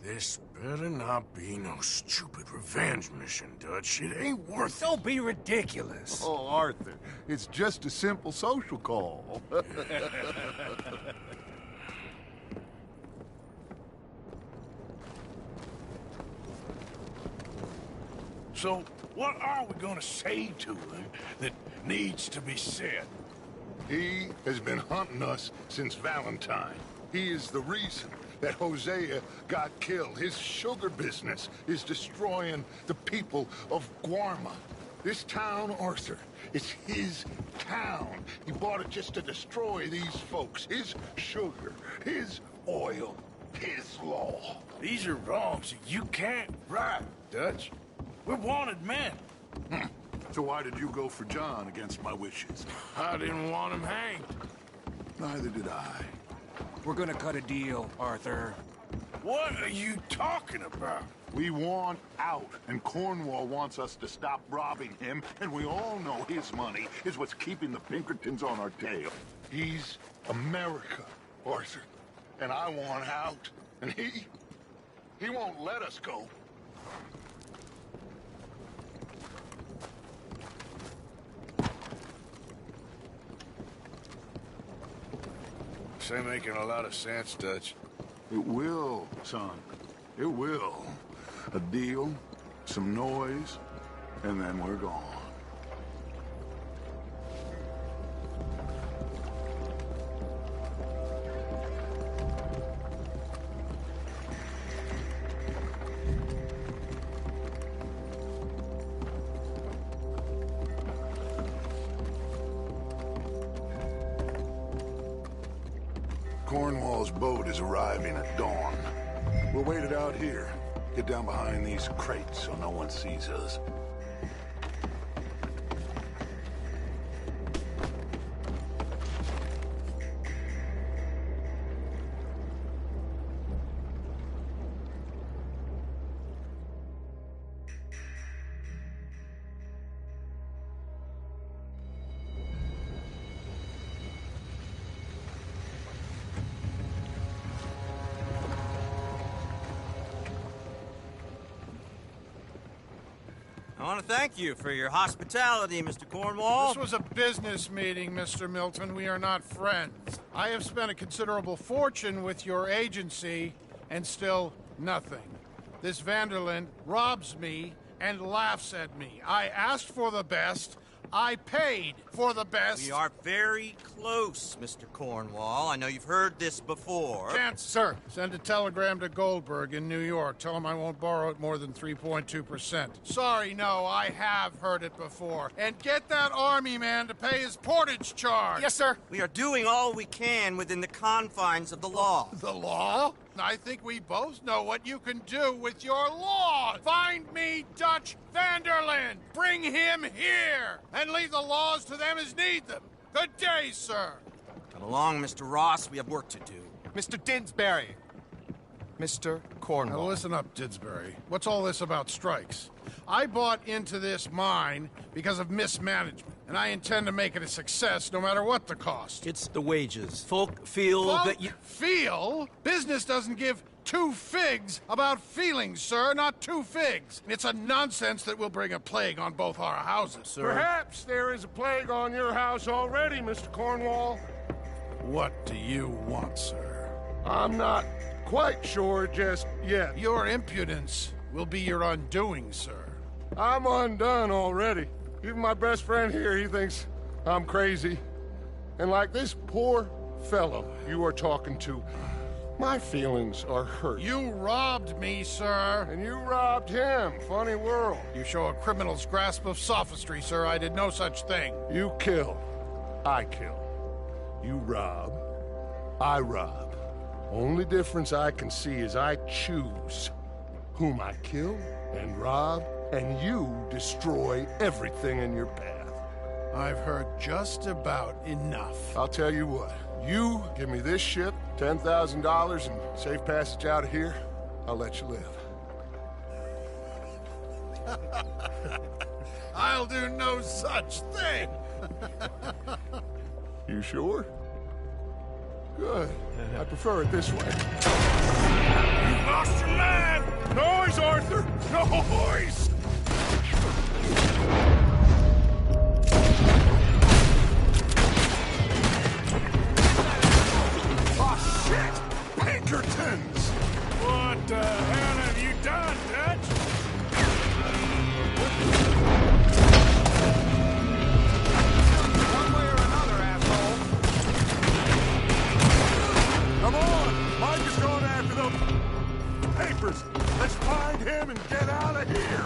This better not be no stupid revenge mission, Dutch. It ain't worth it. Don't be ridiculous. Oh, Arthur, it's just a simple social call. So, what are we gonna say to him that needs to be said? He has been hunting us since Valentine. He is the reason that Hosea got killed. His sugar business is destroying the people of Guarma. This town, Arthur, it's his town. He bought it just to destroy these folks. His sugar, his oil, his law. These are wrongs that you can't right, Dutch. We're wanted men. So why did you go for John against my wishes? I didn't want him hanged. Neither did I. We're gonna cut a deal, Arthur. What are you talking about? We want out, and Cornwall wants us to stop robbing him, and we all know his money is what's keeping the Pinkertons on our tail. He's America, Arthur, and I want out, and he won't let us go. This ain't making a lot of sense, Dutch. It will, son. It will. A deal, some noise, and then we're gone. Cornwall's boat is arriving at dawn. We'll wait it out here. Get down behind these crates so no one sees us. I want to thank you for your hospitality, Mr. Cornwall. This was a business meeting, Mr. Milton. We are not friends. I have spent a considerable fortune with your agency, and still nothing. This Vanderlyn robs me and laughs at me. I asked for the best. I paid for the best. We are very close, Mr. Cornwall. I know you've heard this before. Chance, sir. Send a telegram to Goldberg in New York. Tell him I won't borrow it more than 3.2%. Sorry, no, I have heard it before. And get that army man to pay his portage charge. Yes, sir. We are doing all we can within the confines of the law. The law? I think we both know what you can do with your law. Find me Dutch Vanderlyn. Bring him here. And leave the laws to them as need them. Good day, sir. Come along, Mr. Ross. We have work to do. Mr. Didsbury. Mr. Cornwall. Now listen up, Didsbury. What's all this about strikes? I bought into this mine because of mismanagement, and I intend to make it a success no matter what the cost. It's the wages. Folk feel that you... Feel? Business doesn't give two figs about feelings, sir, not two figs. It's a nonsense that will bring a plague on both our houses, sir. Perhaps there is a plague on your house already, Mr. Cornwall. What do you want, sir? I'm not quite sure just yet. Your impudence will be your undoing, sir. I'm undone already. Even my best friend here, he thinks I'm crazy. And like this poor fellow you are talking to, my feelings are hurt. You robbed me, sir. And you robbed him. Funny world. You show a criminal's grasp of sophistry, sir. I did no such thing. You kill. I kill. You rob. I rob. Only difference I can see is I choose whom I kill and rob, and you destroy everything in your path. I've heard just about enough. I'll tell you what. You give me this ship, $10,000, and safe passage out of here, I'll let you live. I'll do no such thing. You sure? Good. I prefer it this way. You lost your man! Noise, Arthur! Noise! Oh, shit! Pinkertons! What the hell have you done, Dutch? One way or another, asshole. Come on! Mike is going after the papers. Let's find him and get out of here.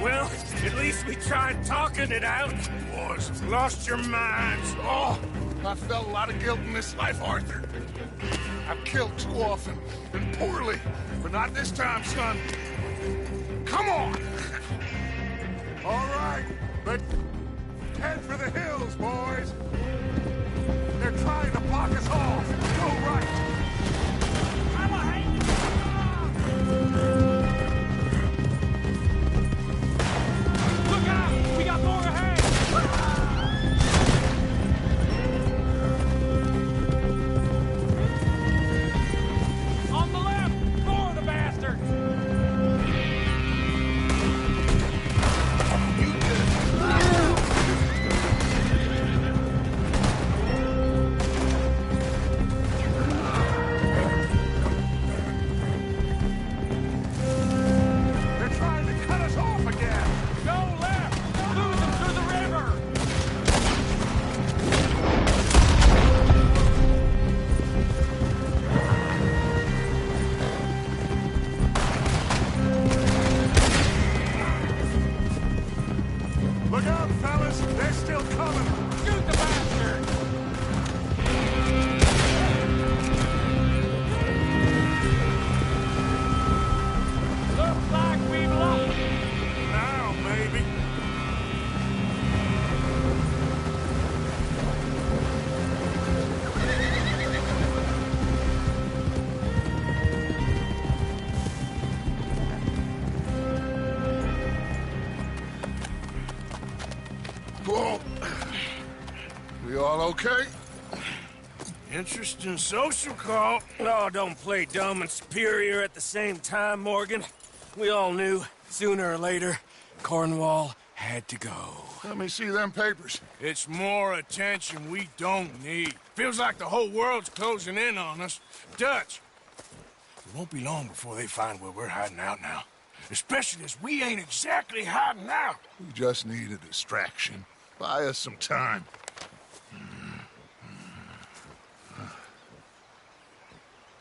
Well, at least we tried talking it out. Boys, lost your minds. Oh, I felt a lot of guilt in this life, Arthur. I've killed too often, and poorly, but not this time, son. Come on! All right, let's head for the hills, boys. They're trying to block us off. Go right. Look out! We got more ahead! On the left! More of the bastards! They're trying to cut us off again. Go left! Lose them through the river! Look out, fellas. They're still coming. Shoot the bastards! Looks like we've lost. Now, maybe. Whoa. We all okay? Interesting social call. Oh, don't play dumb and superior at the same time, Morgan. We all knew, sooner or later, Cornwall had to go. Let me see them papers. It's more attention we don't need. Feels like the whole world's closing in on us. Dutch, it won't be long before they find where we're hiding out now. Especially as we ain't exactly hiding out. We just need a distraction. Buy us some time.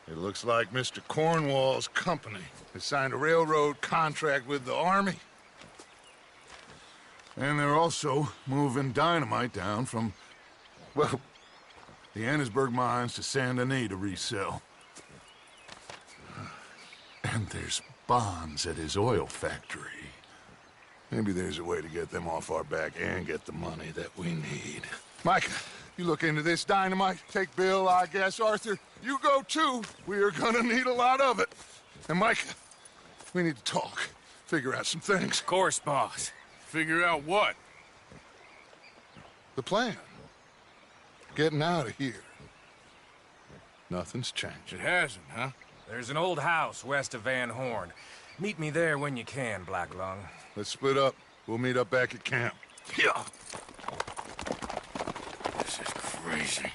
It looks like Mr. Cornwall's company has signed a railroad contract with the army. And they're also moving dynamite down from, well, the Annesburg mines to Saint Denis to resell. And there's bonds at his oil factory. Maybe there's a way to get them off our back and get the money that we need. Micah, you look into this dynamite. Take Bill, I guess. Arthur, you go too. We are gonna need a lot of it. And Micah, we need to talk. Figure out some things. Of course, boss. Figure out what? The plan. Getting out of here. Nothing's changed. It hasn't, huh? There's an old house west of Van Horn. Meet me there when you can, Black Lung. Let's split up. We'll meet up back at camp. Yeah. This is crazy.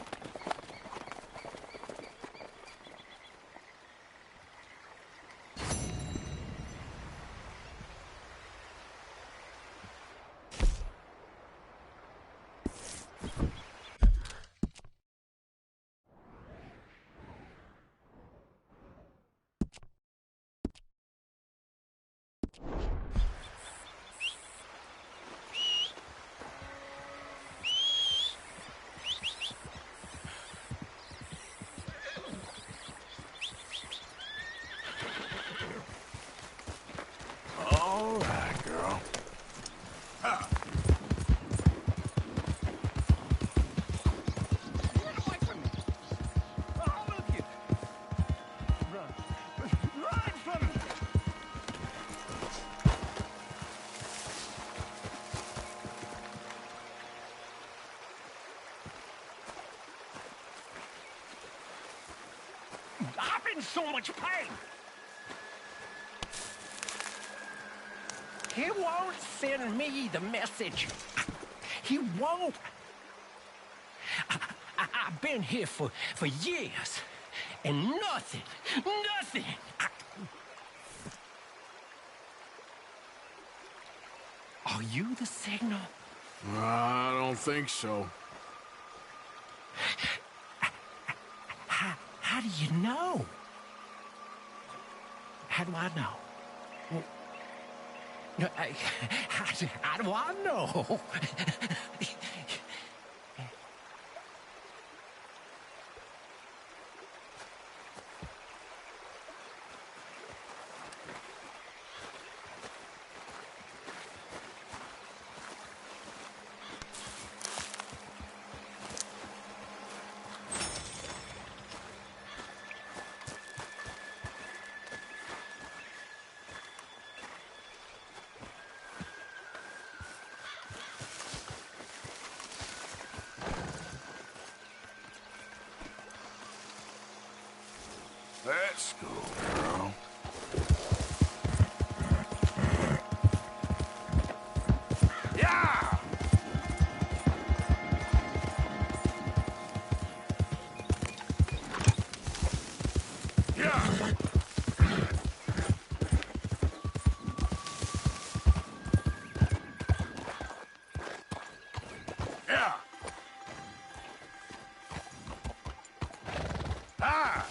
All right, girl. Get away from me! All of you! Run! Run from me! I'm in so much pain! He won't send me the message. He won't. I've been here for years, and nothing. Are you the signal? I don't think so. How do you know? How do I know? I don't want to know. Let's go, girl. Yeah! Yeah! Yeah! Ah!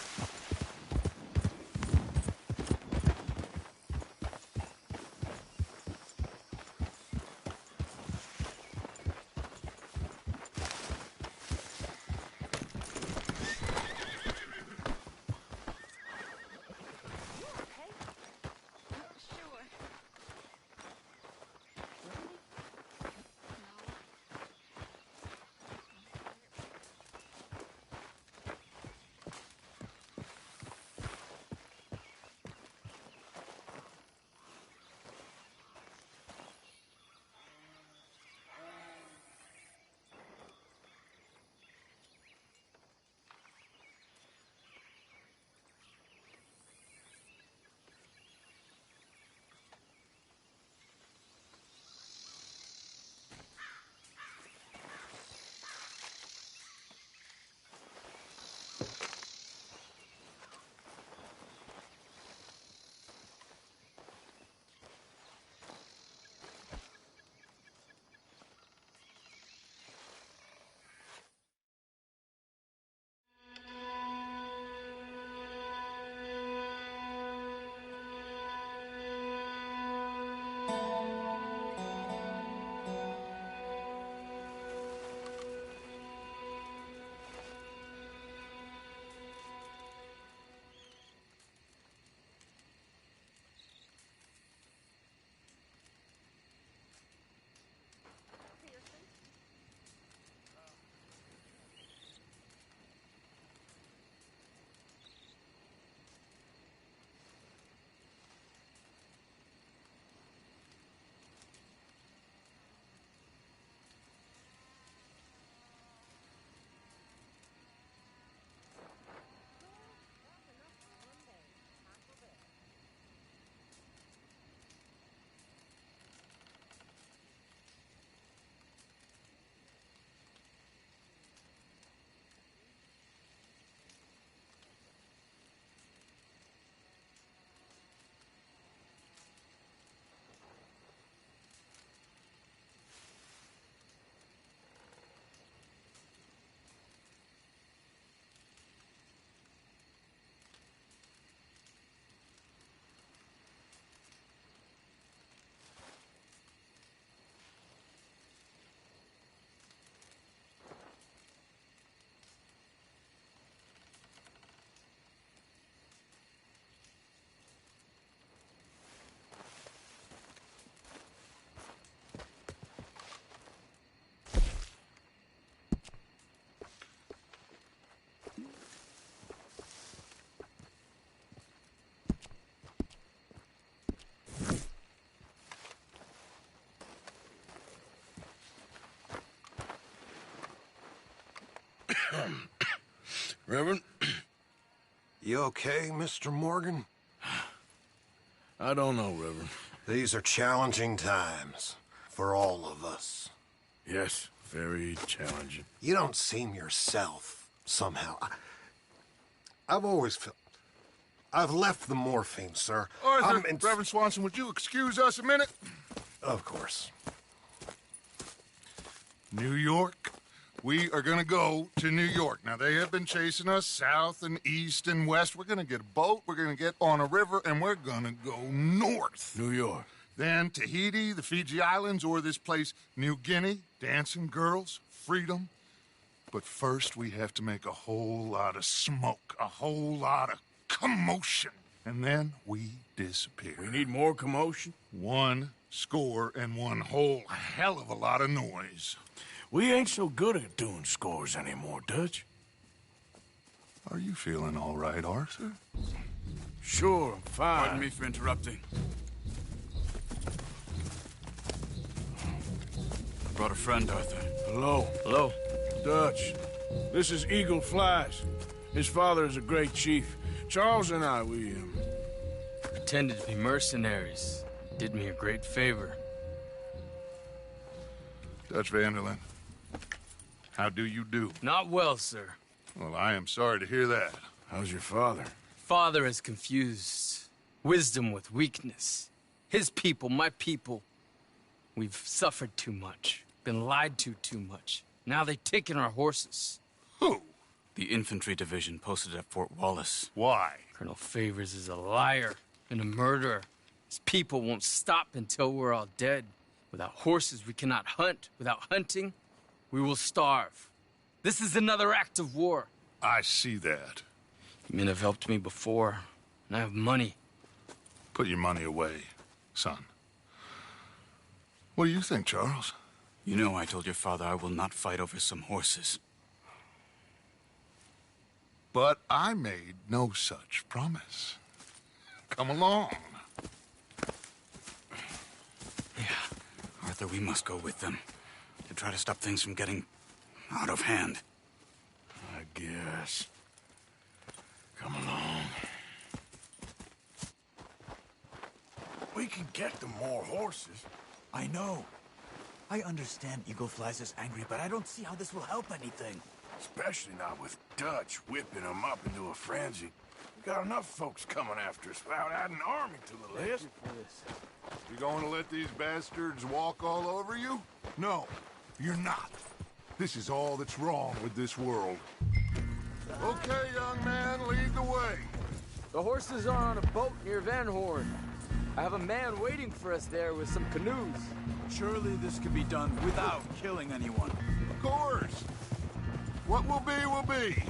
Reverend? You okay, Mr. Morgan? I don't know, Reverend. These are challenging times for all of us. Yes, very challenging. You don't seem yourself, somehow. I've always felt... I've left the morphine, sir. Arthur, Reverend Swanson, would you excuse us a minute? Of course. New York. We are going to go to New York. Now, they have been chasing us south and east and west. We're going to get a boat, we're going to get on a river, and we're going to go north. New York. Then Tahiti, the Fiji Islands, or this place, New Guinea, dancing girls, freedom. But first we have to make a whole lot of smoke, a whole lot of commotion. And then we disappear. We need more commotion? 1 score and 1 whole hell of a lot of noise. We ain't so good at doing scores anymore, Dutch. Are you feeling all right, Arthur? Sure, I'm fine. Pardon me for interrupting. I brought a friend, Arthur. Hello. Hello. Dutch, this is Eagle Flies. His father is a great chief. Charles and I, we pretended to be mercenaries. Did me a great favor. Dutch Vanderlyn, how do you do? Not well, sir. Well, I am sorry to hear that. How's your father? Father has confused wisdom with weakness. His people, my people, we've suffered too much, been lied to too much. Now they've taken our horses. Who? The infantry division posted at Fort Wallace. Why? Colonel Favors is a liar and a murderer. His people won't stop until we're all dead. Without horses, we cannot hunt. Without hunting, we will starve. This is another act of war. I see that. Men have helped me before, and I have money. Put your money away, son. What do you think, Charles? You know I told your father I will not fight over some horses. But I made no such promise. Come along. Yeah, Arthur, we must go with them to try to stop things from getting out of hand. I guess. Come along. We can get them more horses. I know. I understand Eagle Flies is angry, but I don't see how this will help anything. Especially not with Dutch whipping them up into a frenzy. We got enough folks coming after us without adding an army to the list. You going to let these bastards walk all over you? No, you're not. This is all that's wrong with this world. Okay, young man, lead the way. The horses are on a boat near Van Horn. I have a man waiting for us there with some canoes. Surely this could be done without killing anyone. Of course. What will be, will be.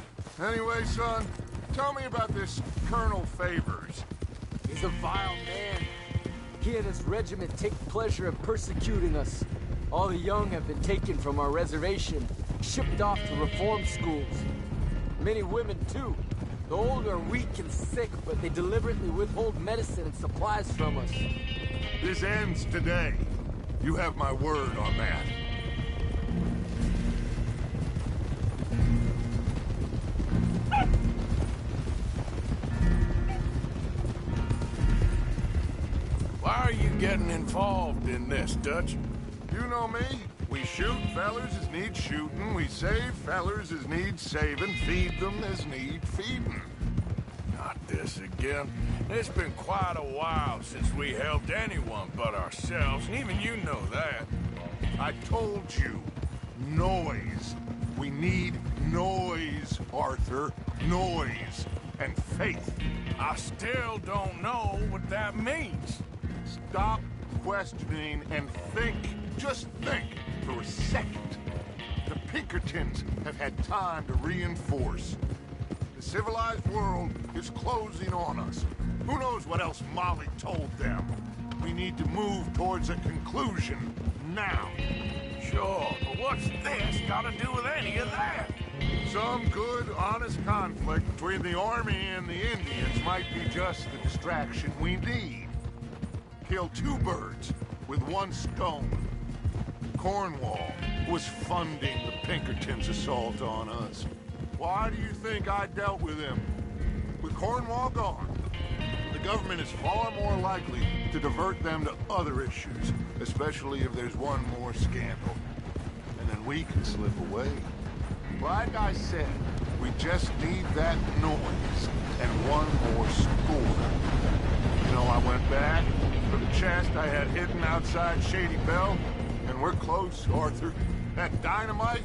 Anyway, son, tell me about this Colonel Favors. He's a vile man. He and his regiment take pleasure in persecuting us. All the young have been taken from our reservation, shipped off to reform schools. Many women, too. The old are weak and sick, but they deliberately withhold medicine and supplies from us. This ends today. You have my word on that. Why are you getting involved in this, Dutch? You know me. We shoot fellers as need shooting. We save fellers as need saving. Feed them as need feeding. Not this again. It's been quite a while since we helped anyone but ourselves, and even you know that. I told you. Noise. We need noise, Arthur. Noise and faith. I still don't know what that means. Stop questioning and think. Just think for a second. The Pinkertons have had time to reinforce. The civilized world is closing on us. Who knows what else Molly told them? We need to move towards a conclusion now. Sure, but what's this got to do with any of that? Some good, honest conflict between the army and the Indians might be just the distraction we need. Kill 2 birds with 1 stone. Cornwall was funding the Pinkertons' assault on us. Why do you think I dealt with him? With Cornwall gone, the government is far more likely to divert them to other issues, especially if there's one more scandal. And then we can slip away. Like I said, we just need that noise and 1 more score. You know, I went back for the chest I had hidden outside Shady Bell, and we're close, Arthur. That dynamite,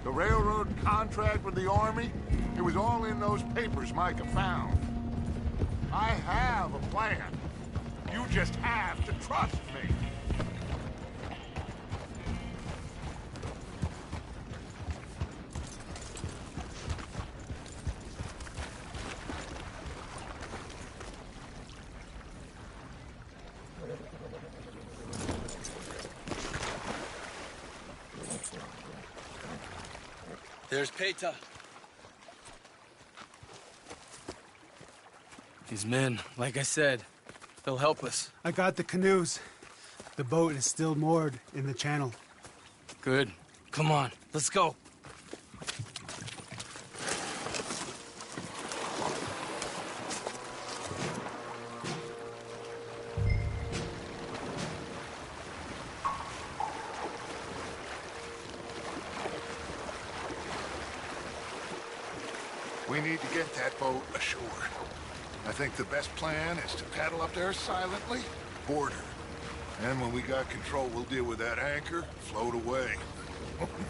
the railroad contract with the Army, it was all in those papers Micah found. I have a plan. You just have to trust me. There's Peta. These men, like I said, they'll help us. I got the canoes. The boat is still moored in the channel. Good. Come on, let's go. We need to get that boat ashore. I think the best plan is to paddle up there silently, board her. And when we got control, we'll deal with that anchor, float away.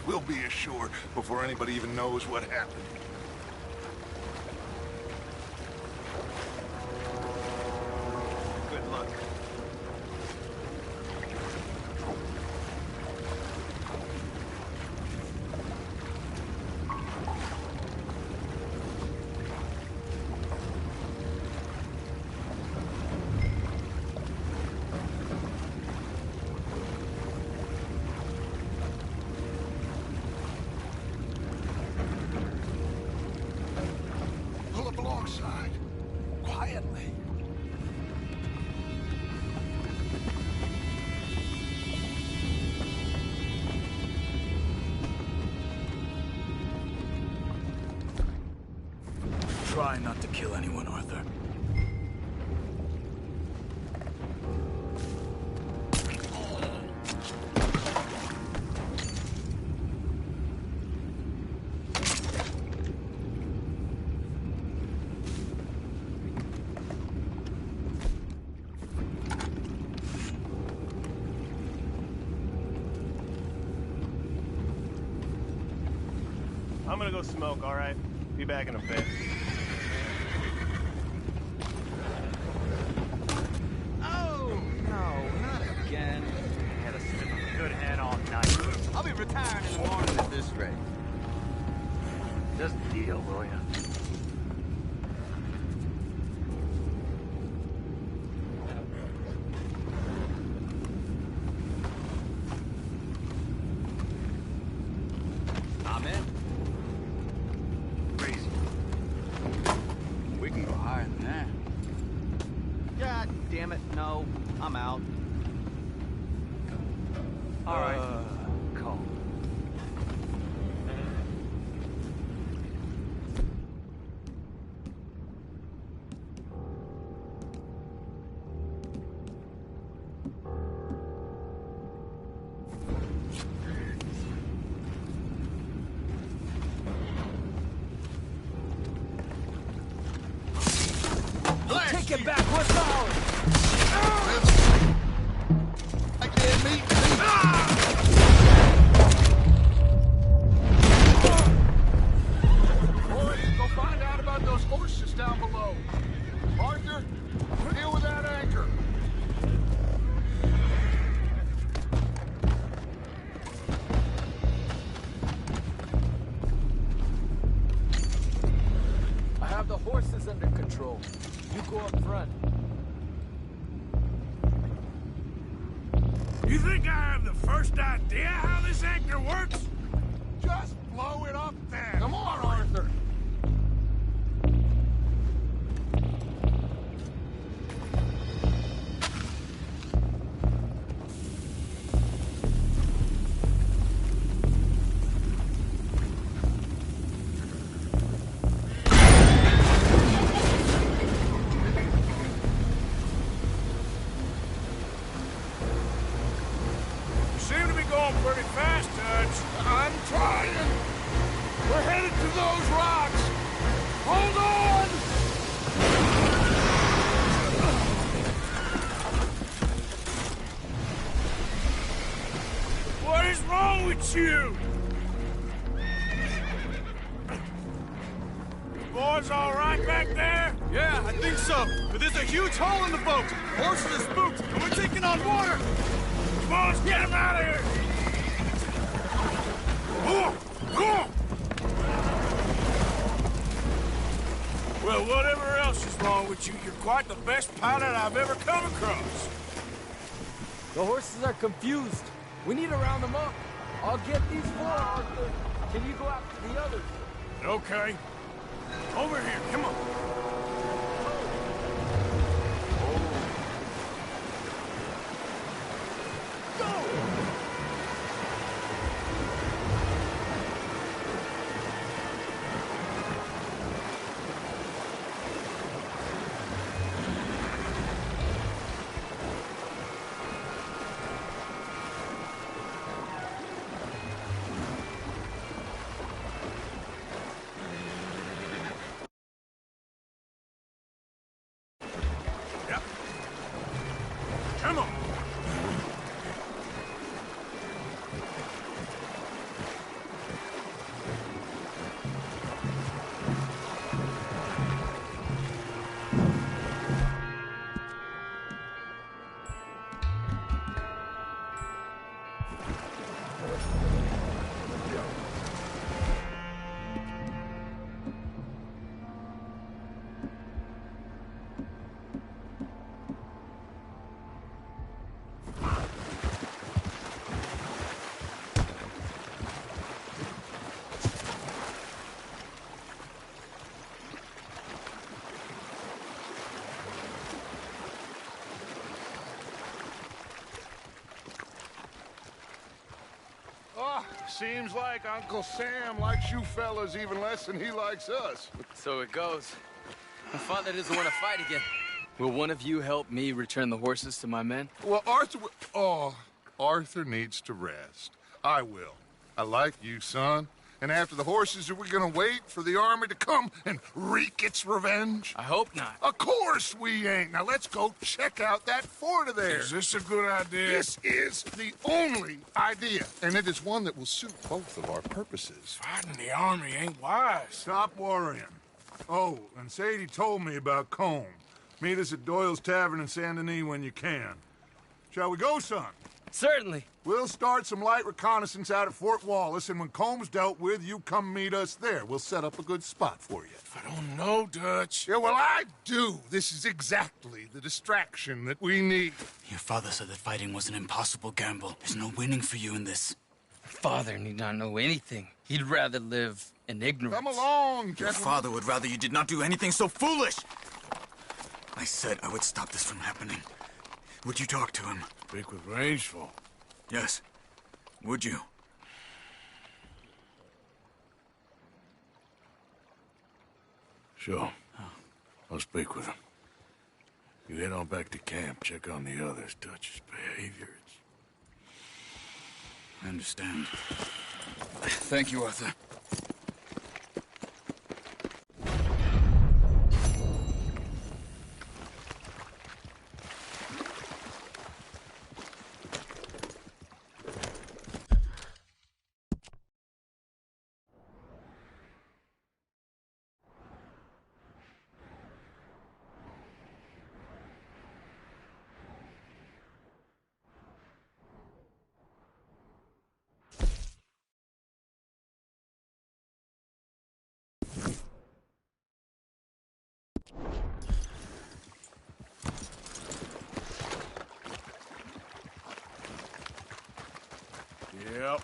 We'll be ashore before anybody even knows what happened. Good luck. Pull up alongside. Quietly. Try not to kill anyone, Arthur. I'm gonna go smoke, all right? Be back in a bit. Oh, no, not again. I had a sniff of a good head all night. I'll be retiring in the morning at this rate. Just deal, will ya? I'm in. Crazy. We can go higher than that. God damn it, no. I'm out. All right. Cool. Take it back, what's ours? I can't meet me. Boys, go find out about those horses down below. Arthur, deal with that anchor. I have the horses under control. You go up front. You think I have the first idea how this anchor works? Just blow it up then. Come on, Arthur. You seem to be going pretty fast, Dutch. I'm trying. We're headed to those rocks. Hold on. What is wrong with you? boys all right back there? Yeah, I think so. But there's a huge hole in the boat. Horses are spooked, and we're taking on water. Come on, let's get him out of here. Come on. Well, whatever else is wrong with you, you're quite the best pilot I've ever come across. The horses are confused. We need to round them up. I'll get these four, Arthur. Can you go after the others? Okay. Over here, come on. Come on. Seems like Uncle Sam likes you fellas even less than he likes us. So it goes. My father doesn't want to fight again. Will one of you help me return the horses to my men? Well, Arthur needs to rest. I will. I like you, son. And after the horses, are we gonna wait for the army to come and wreak its revenge? I hope not. Of course we ain't. Now let's go check out that fort of theirs. Is this a good idea? This is the only idea, and it is one that will suit both of our purposes. Fighting the army ain't wise. Stop worrying. Oh, and Sadie told me about Combe. Meet us at Doyle's Tavern in Saint Denis when you can. Shall we go, son? Certainly. We'll start some light reconnaissance out at Fort Wallace, and when Comb's dealt with, you come meet us there. We'll set up a good spot for you. I don't know, Dutch. Yeah, well, I do. This is exactly the distraction that we need. Your father said that fighting was an impossible gamble. There's no winning for you in this. Father need not know anything. He'd rather live in ignorance. Come along, Your gentlemen. father would rather you did not do anything so foolish. I said I would stop this from happening. Would you talk to him? Speak with Rangeful. Yes. Would you? Sure. I'll speak with him. You head on back to camp, check on the others, Dutch's behavior. I understand. Thank you, Arthur. Yep.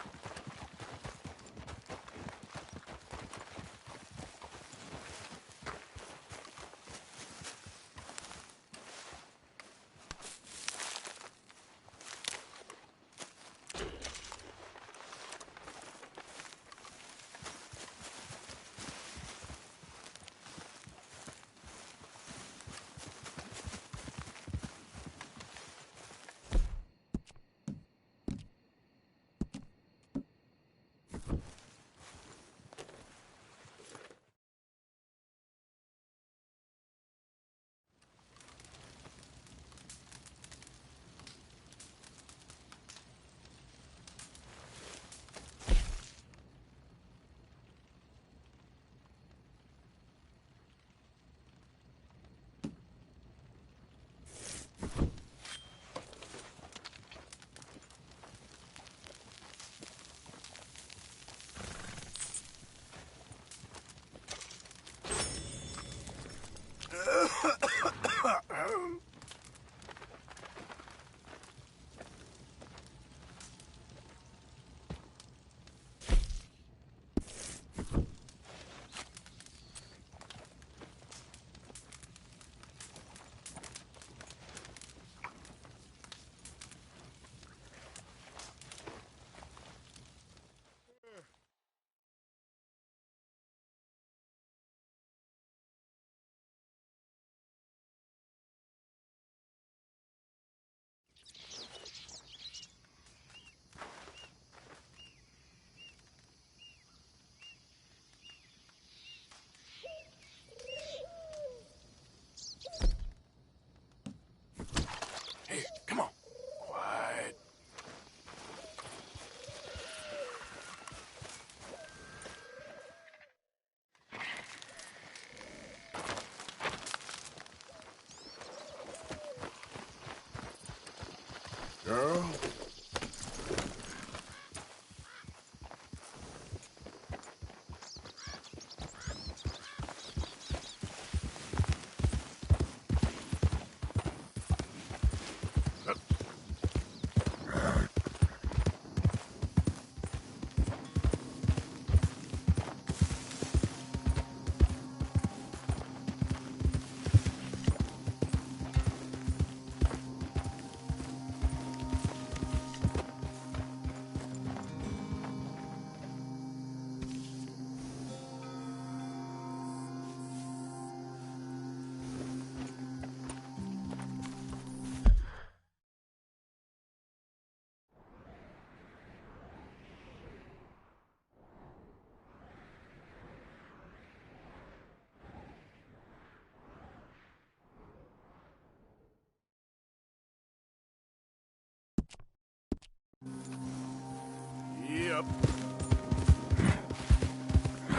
Yep.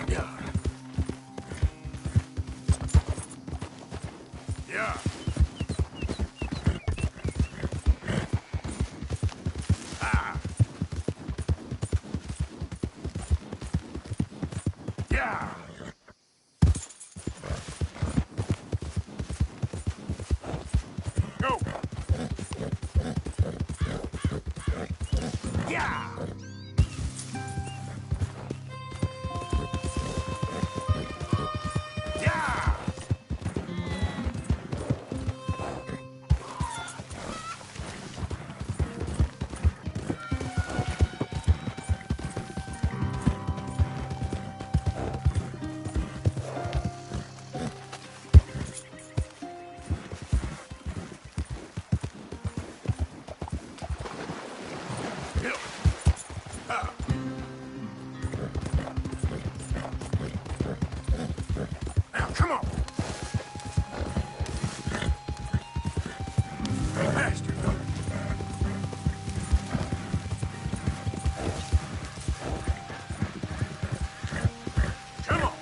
Yeah. Yeah. Ah. Yeah. Go. Yeah. Yeah. Now, come on. Faster. Come on.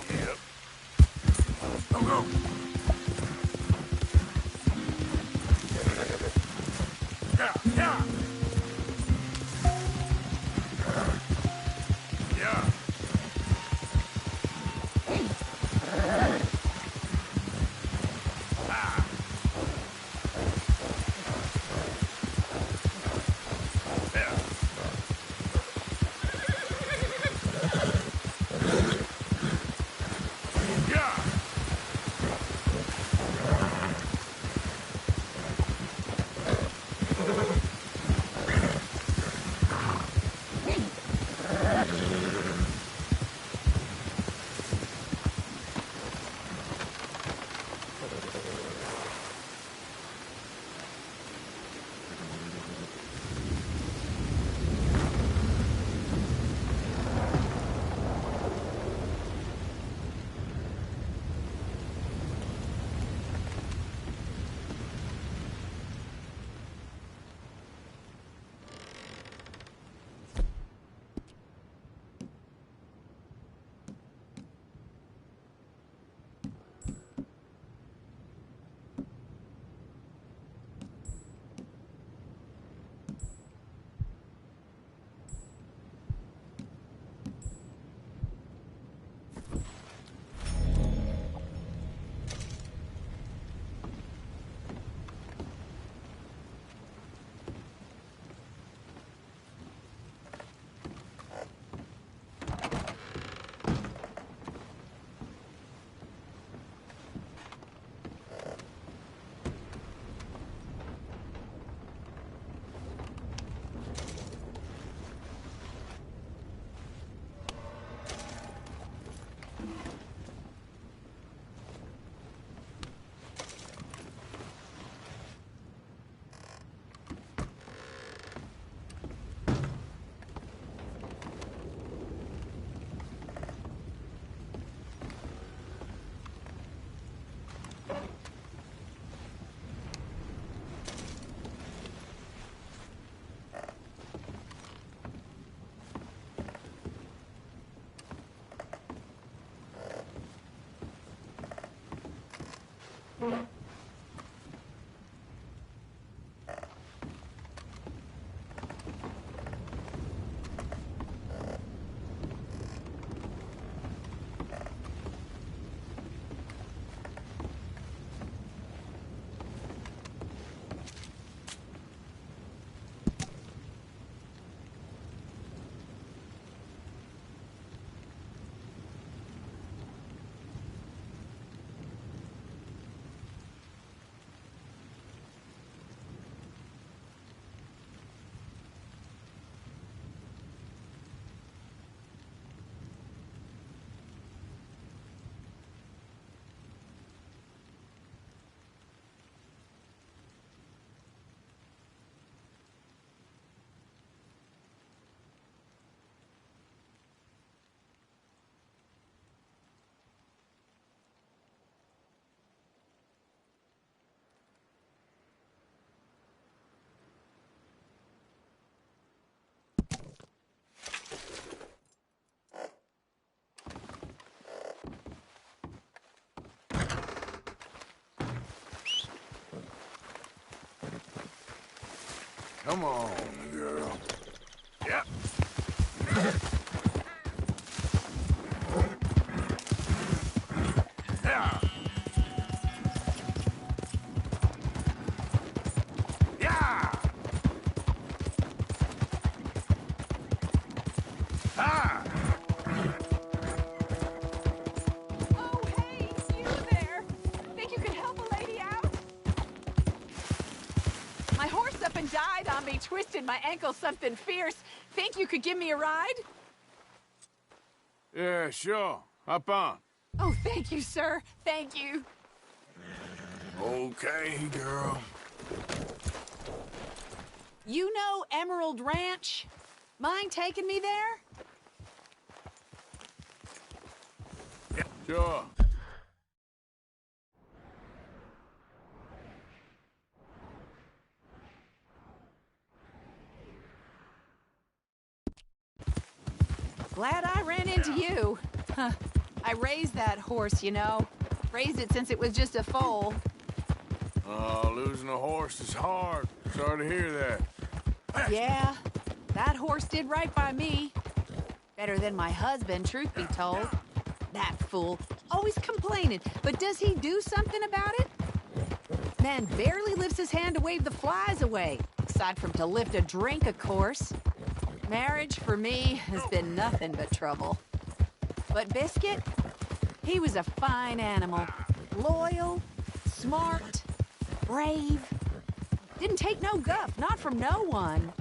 Yep. Go, go. Yeah, yeah. Yeah. Ah. Yeah. Yeah. Come on, girl. Yep. Yeah. Yeah. Ah. Oh, hey, you there. Think you could help a lady out? My horse up and died on me, twisted my ankle something fierce. Think you could give me a ride? Yeah, sure. Hop on. Oh, thank you, sir. Thank you. Okay, girl. You know Emerald Ranch? Mind taking me there? Yeah, sure. Glad I ran into you. Huh. I raised that horse, you know. Raised it since it was just a foal. Oh, losing a horse is hard. Sorry to hear that. Yeah, that horse did right by me. Better than my husband, truth be told. That fool, always complaining, but does he do something about it? Man barely lifts his hand to wave the flies away, aside from to lift a drink, of course. Marriage, for me, has been nothing but trouble. But Biscuit, he was a fine animal. Loyal, smart, brave. Didn't take no guff, not from no one.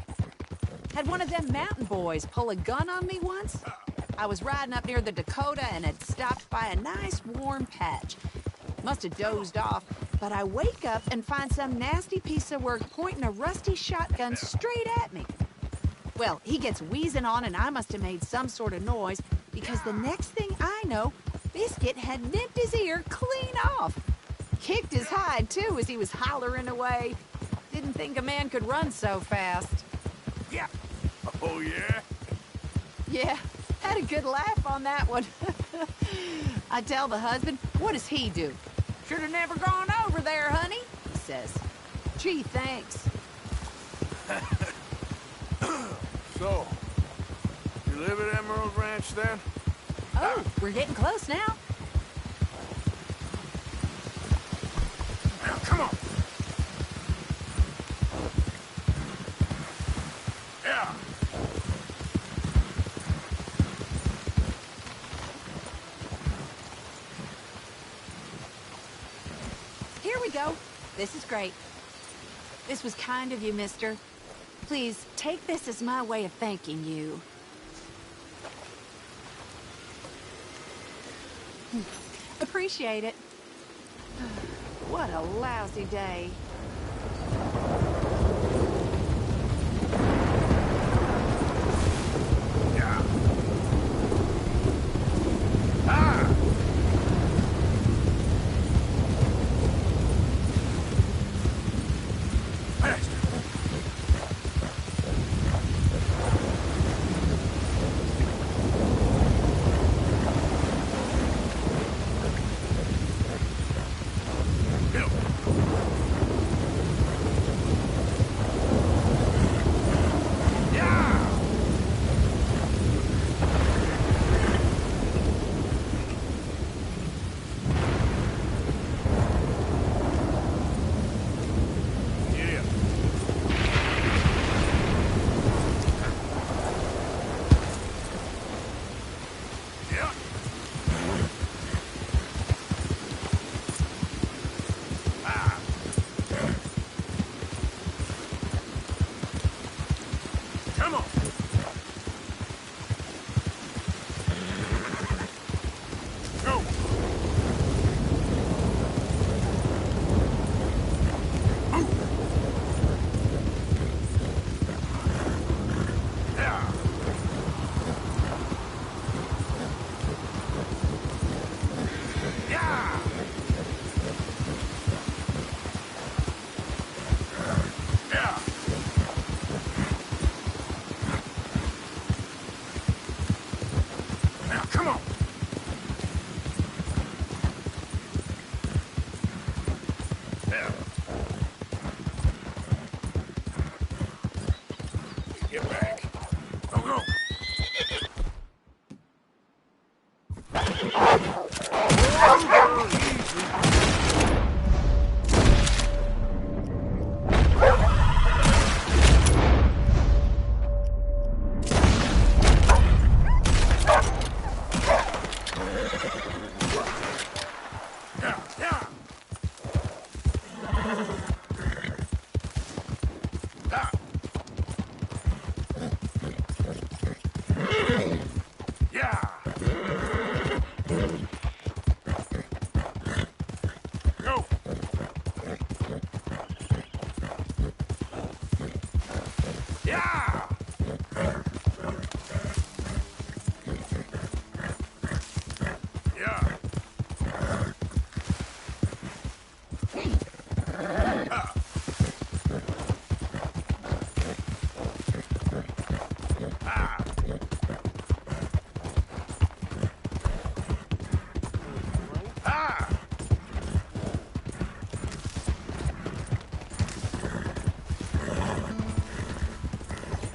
Had one of them mountain boys pull a gun on me once. I was riding up near the Dakota and had stopped by a nice warm patch. Must have dozed off, but I wake up and find some nasty piece of work pointing a rusty shotgun straight at me. Well, he gets wheezing on and I must have made some sort of noise because the next thing I know, Biscuit had nipped his ear clean off. Kicked his hide, too, as he was hollering away. Didn't think a man could run so fast. Yeah. Oh, yeah? Yeah, had a good laugh on that one. I tell the husband, what does he do? Should have never gone over there, honey, he says. Gee, thanks. So, you live at Emerald Ranch then? Oh, we're getting close now. Now, come on. Yeah. Here we go. This is great. This was kind of you, mister. Please, take this as my way of thanking you. Appreciate it. What a lousy day. Yeah. Ah! Yeah! Yeah.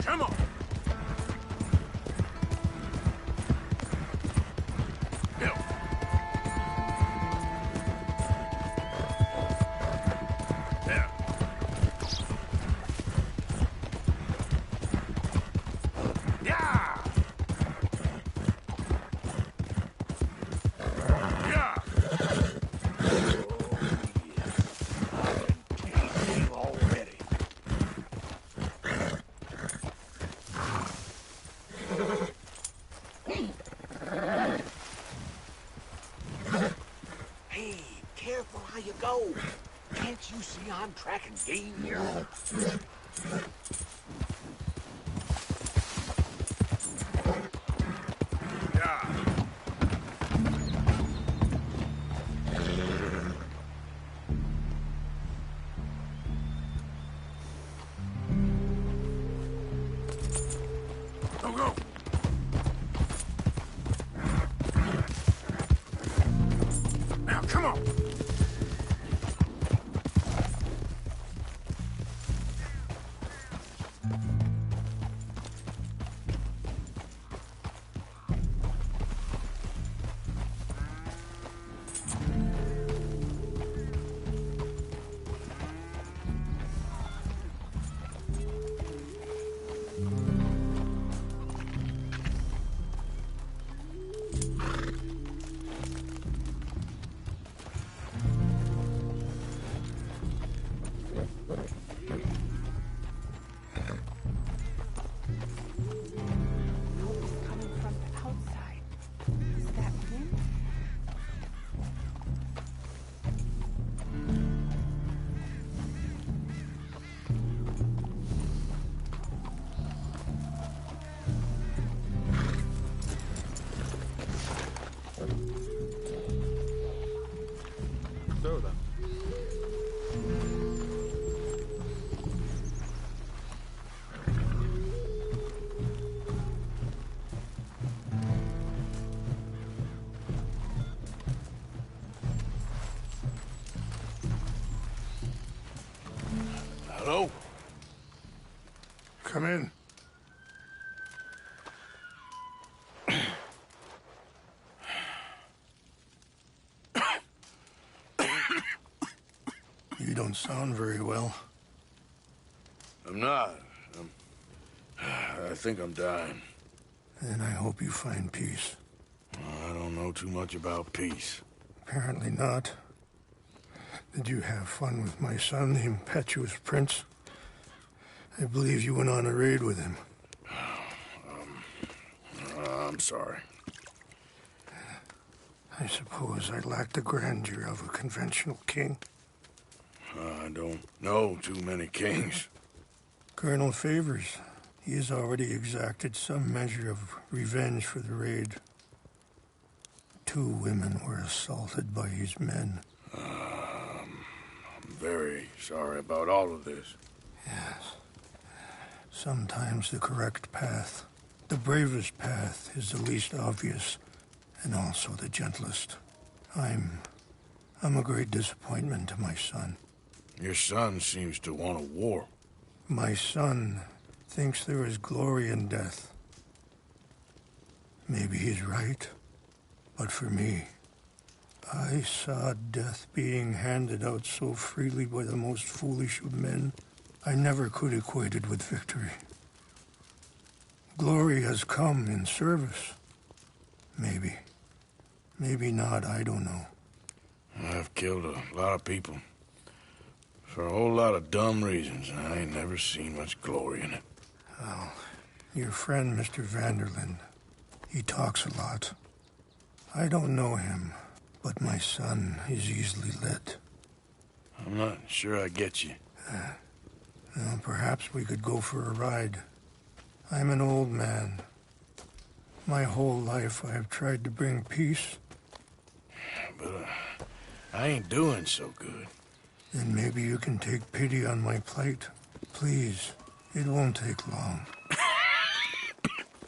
Come on. Bill. There. Yeah. Yeah. Already. Hey, careful how you go. Can't you see I'm tracking game here? Yeah. Go, go. Now, come on. Coming from the outside. Is that wind? So then. Hello? Come in. You don't sound very well. I'm not. I think I'm dying. And I hope you find peace. I don't know too much about peace. Apparently not. Did you have fun with my son, the impetuous prince? I believe you went on a raid with him. I'm sorry. I suppose I lack the grandeur of a conventional king. I don't know too many kings. Colonel Favors, he has already exacted some measure of revenge for the raid. 2 women were assaulted by his men. I'm very sorry about all of this. Yes. Sometimes the correct path, the bravest path, is the least obvious and also the gentlest. I'm a great disappointment to my son. Your son seems to want a war. My son thinks there is glory in death. Maybe he's right, but for me, I saw death being handed out so freely by the most foolish of men, I never could equate it with victory. Glory has come in service. Maybe. Maybe not, I don't know. I've killed a lot of people. For a whole lot of dumb reasons, and I ain't never seen much glory in it. Well, your friend, Mr. Vanderlyn, he talks a lot. I don't know him, but my son is easily led. I'm not sure I get you. Well, perhaps we could go for a ride. I'm an old man. My whole life I have tried to bring peace. But I ain't doing so good. Then maybe you can take pity on my plight. Please, it won't take long.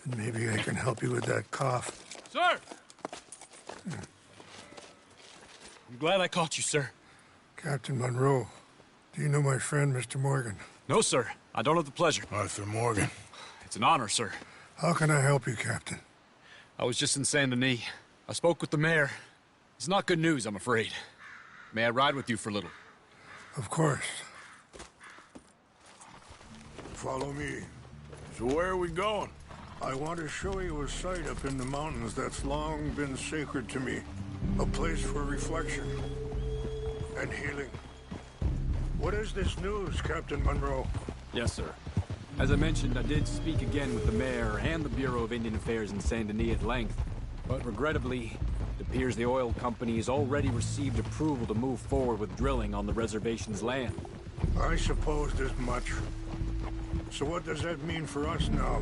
And maybe I can help you with that cough. Sir! I'm glad I caught you, sir. Captain Monroe, do you know my friend, Mr. Morgan? No, sir. I don't have the pleasure. Arthur Morgan. It's an honor, sir. How can I help you, Captain? I was just in Saint Denis. I spoke with the mayor. It's not good news, I'm afraid. May I ride with you for a little? Of course. Follow me. So where are we going? I want to show you a site up in the mountains that's long been sacred to me. A place for reflection and healing. What is this news, Captain Monroe? Yes, sir. As I mentioned, I did speak again with the mayor and the Bureau of Indian Affairs in Saint Denis at length, but regrettably, it appears the oil company has already received approval to move forward with drilling on the reservation's land. I supposed as much. So what does that mean for us now?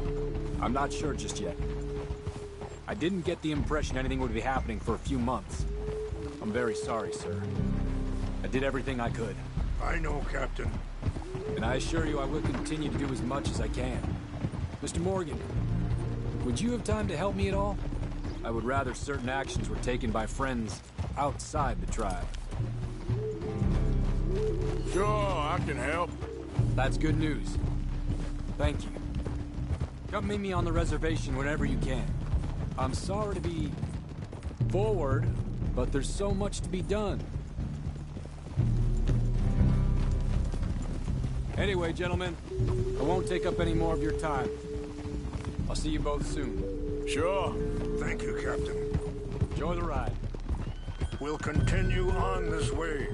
I'm not sure just yet. I didn't get the impression anything would be happening for a few months. I'm very sorry, sir. I did everything I could. I know, Captain. And I assure you I will continue to do as much as I can. Mr. Morgan, would you have time to help me at all? I would rather certain actions were taken by friends outside the tribe. Sure, I can help. That's good news. Thank you. Come meet me on the reservation whenever you can. I'm sorry to be forward, but there's so much to be done. Anyway, gentlemen, I won't take up any more of your time. I'll see you both soon. Sure. Thank you, Captain. Enjoy the ride. We'll continue on this way.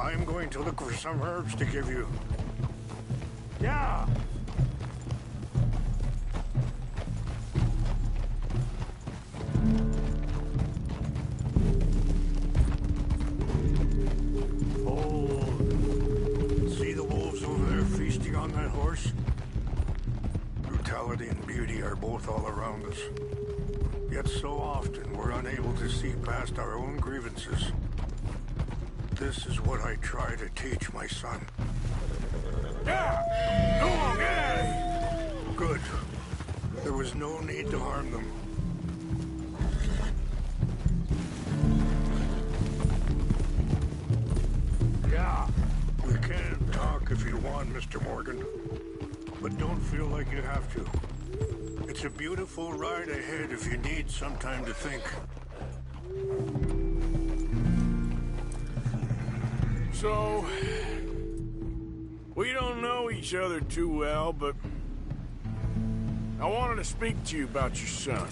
I'm going to look for some herbs to give you. Yeah! On that horse? Brutality and beauty are both all around us. Yet so often we're unable to see past our own grievances. This is what I try to teach my son. Yeah! Go on, get at it! Good. There was no need to harm them. Yeah. We can talk if you want, Mr. Morgan. But don't feel like you have to. It's a beautiful ride ahead if you need some time to think. So, we don't know each other too well, but I wanted to speak to you about your son.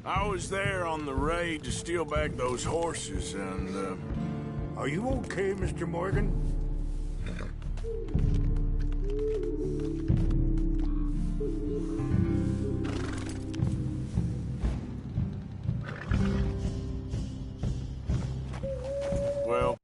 I was there on the raid to steal back those horses, and, Are you okay, Mr. Morgan? well...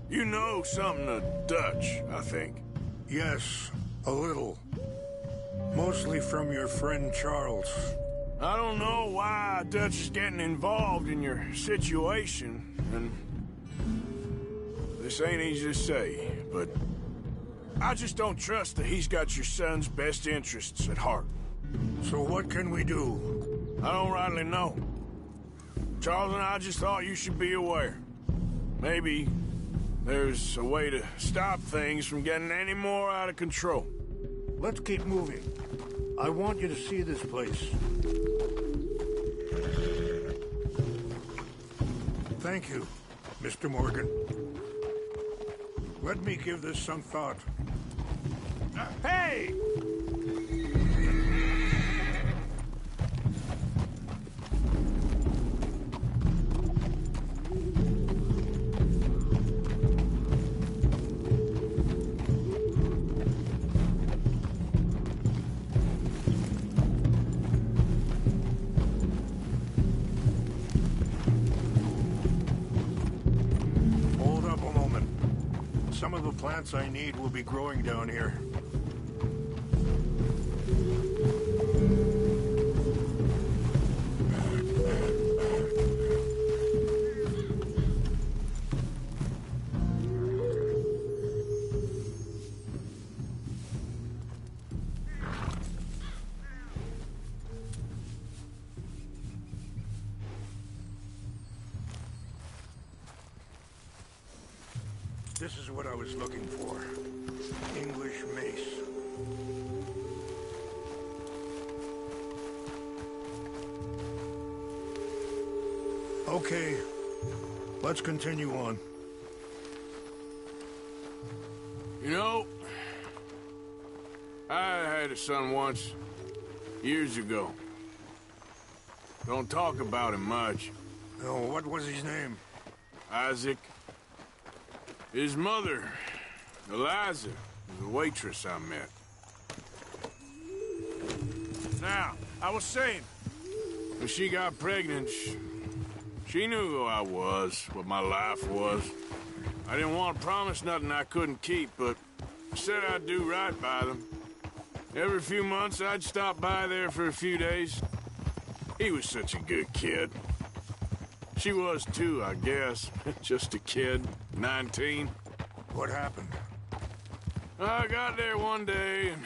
You know something of Dutch, I think. Yes, a little. Mostly from your friend Charles. I don't know why Dutch is getting involved in your situation, and this ain't easy to say, but I just don't trust that he's got your son's best interests at heart. So what can we do? I don't rightly know. Charles and I just thought you should be aware. Maybe there's a way to stop things from getting any more out of control. Let's keep moving. I want you to see this place. Thank you, Mr. Morgan. Let me give this some thought. Hey! plants I need will be growing down here. This is what I was looking for. English mace. Okay, let's continue on. You know, I had a son once, years ago. Don't talk about him much. No, what was his name? Isaac. His mother, Eliza, was a waitress I met. Now, I was saying, when she got pregnant, she knew who I was, what my life was. I didn't want to promise nothing I couldn't keep, but said I'd do right by them. Every few months, I'd stop by there for a few days. He was such a good kid. She was too, I guess. Just a kid, 19. What happened? I got there one day and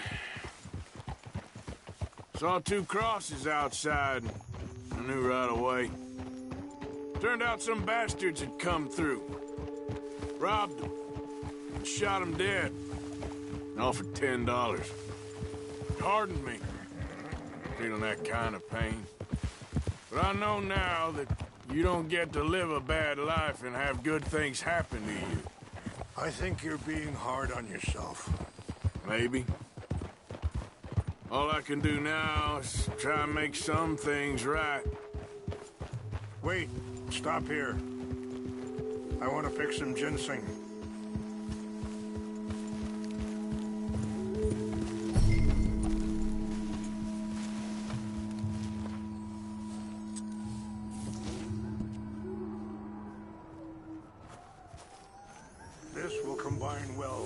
saw 2 crosses outside. I knew right away. Turned out some bastards had come through. Robbed them. And shot them dead. And offered $10. It hardened me. Feeling that kind of pain. But I know now that you don't get to live a bad life and have good things happen to you. I think you're being hard on yourself. Maybe. All I can do now is try and make some things right. Wait, stop here. I want to pick some ginseng. This will combine well.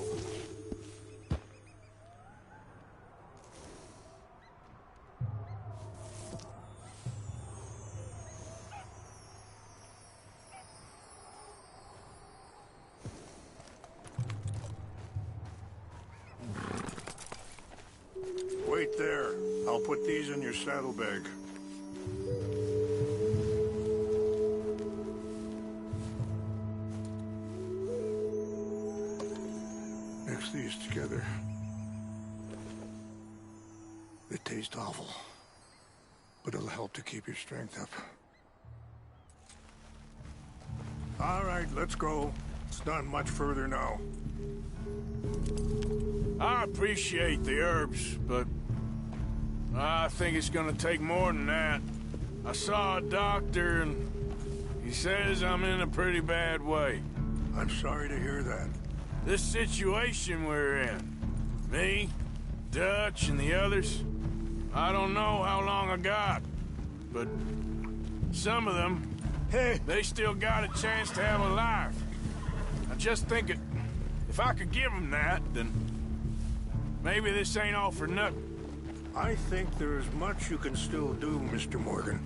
Wait there. I'll put these in your saddlebag. Mix these together. They taste awful, but it'll help to keep your strength up. All right, let's go. It's not much further now. I appreciate the herbs, but I think it's gonna take more than that. I saw a doctor and he says I'm in a pretty bad way. I'm sorry to hear that. This situation we're in, me, Dutch, and the others, I don't know how long I got, but some of them, hey, they still got a chance to have a life. I just think if I could give them that, then maybe this ain't all for nothing. I think there's much you can still do, Mr. Morgan.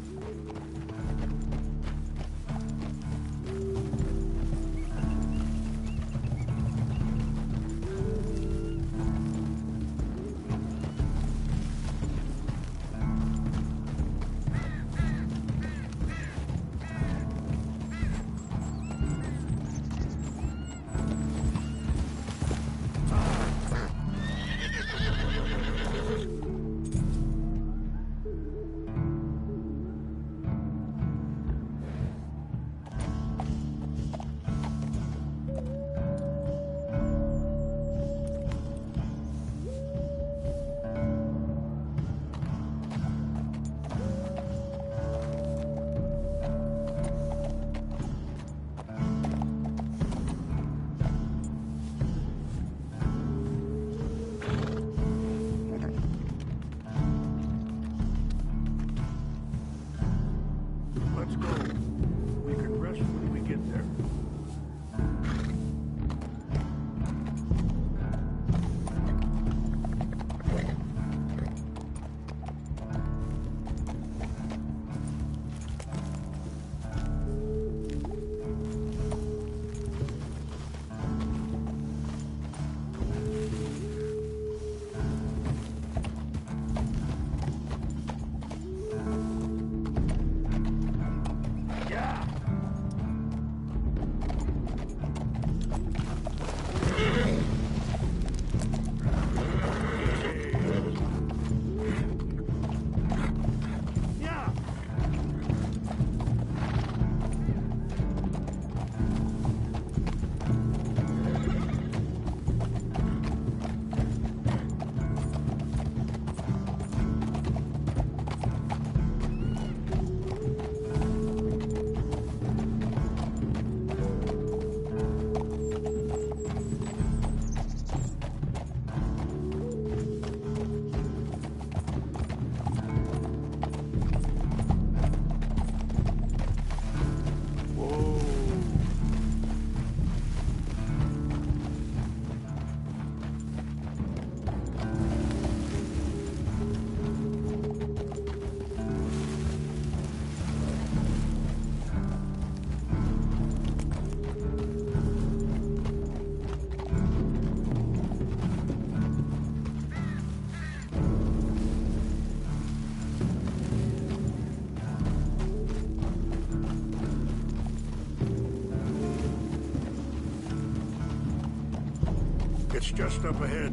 It's just up ahead.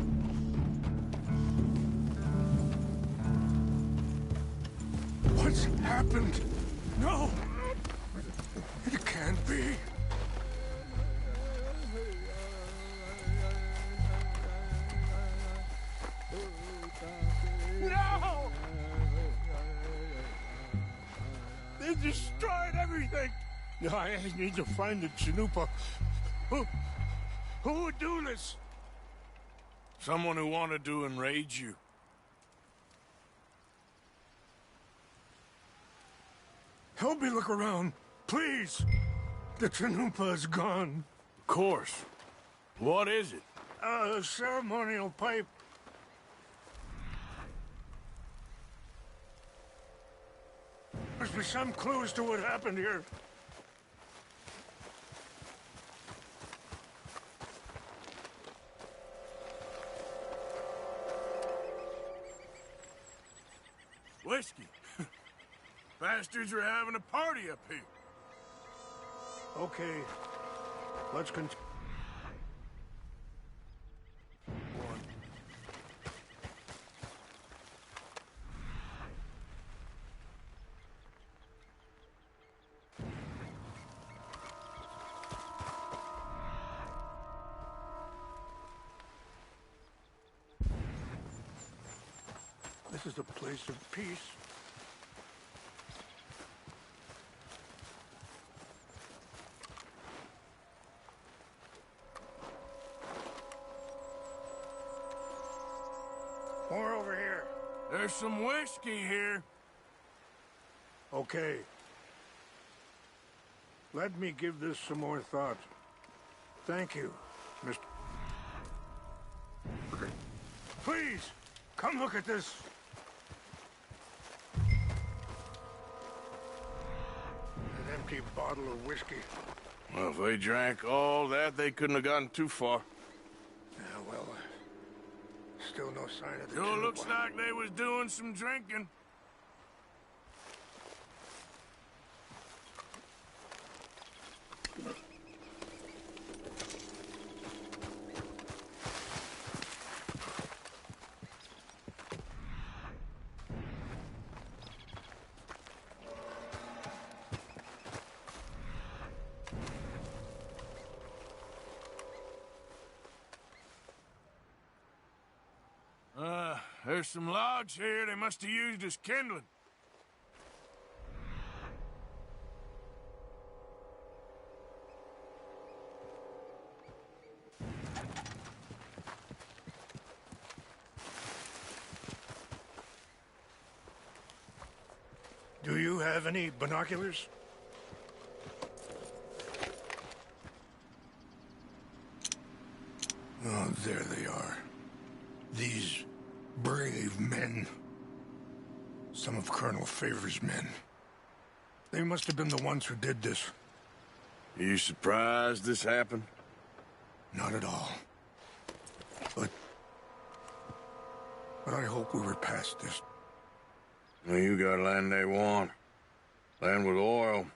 What's happened? No! It can't be. No! They destroyed everything! No, I need to find the Chanupa. Who would do this? Someone who wanted to enrage you. Help me look around, please. The Chanupa is gone. Of course. What is it? A ceremonial pipe. Must be some clues to what happened here. Whiskey. Bastards are having a party up here. Okay, let's continue. This is a place of peace. More over here. There's some whiskey here. Okay. Let me give this some more thought. Thank you, Mr. Please, come look at this. An empty bottle of whiskey. Well, if they drank all that, they couldn't have gotten too far. Yeah, well, still no sign of the Sure Chanupa. looks like they was doing some drinking. There's some logs here they must have used as kindling. Do you have any binoculars? Oh, there they are. These brave men. Some of Colonel Favor's men. They must have been the ones who did this. Are you surprised this happened? Not at all. But I hope we were past this. Well, you got land they want. Land with oil.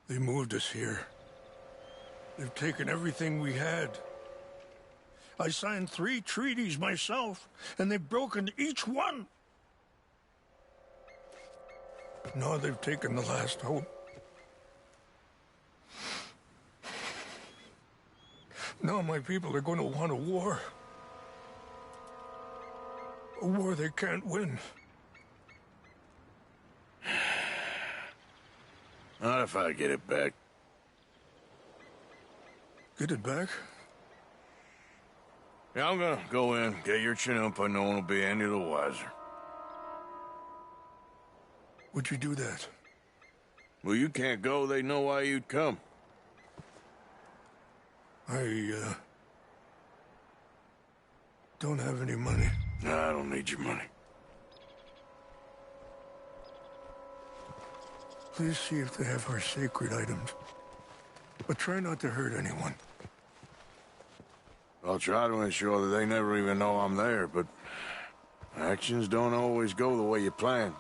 They moved us here. They've taken everything we had. I signed 3 treaties myself, and they've broken each one. Now they've taken the last hope. Now my people are going to want a war. A war they can't win. Not if I get it back. Get it back? Yeah, I'm gonna go in, get your Chanupa, no one will be any the wiser. Would you do that? Well, you can't go, they know why you'd come. I don't have any money. No, I don't need your money. Please see if they have our sacred items. But try not to hurt anyone. I'll try to ensure that they never even know I'm there, but actions don't always go the way you plan.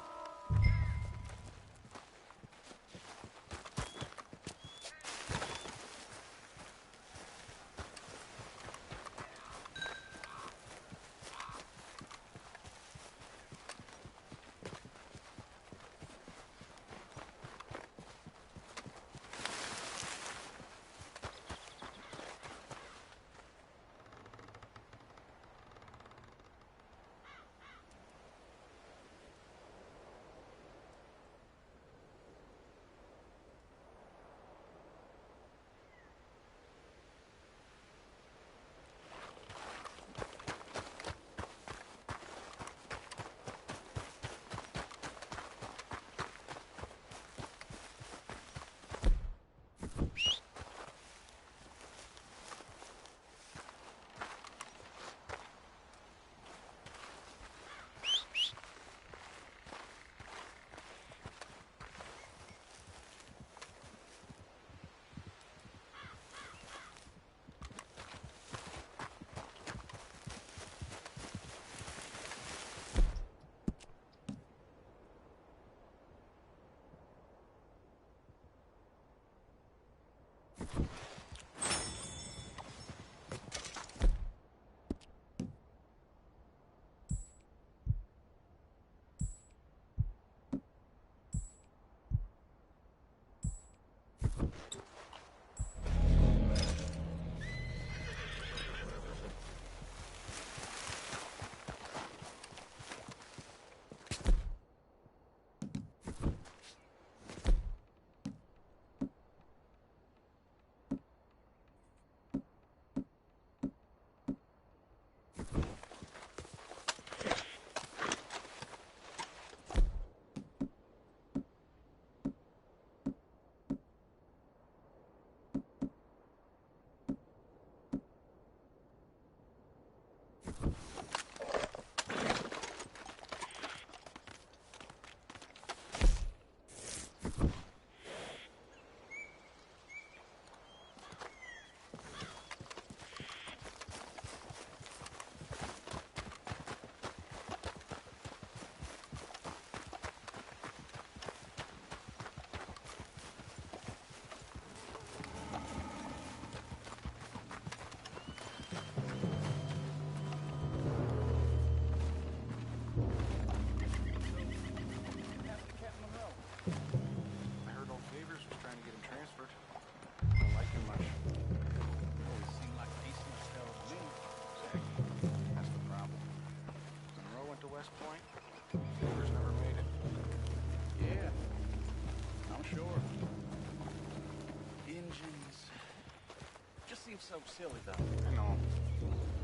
seems so silly, though. I know.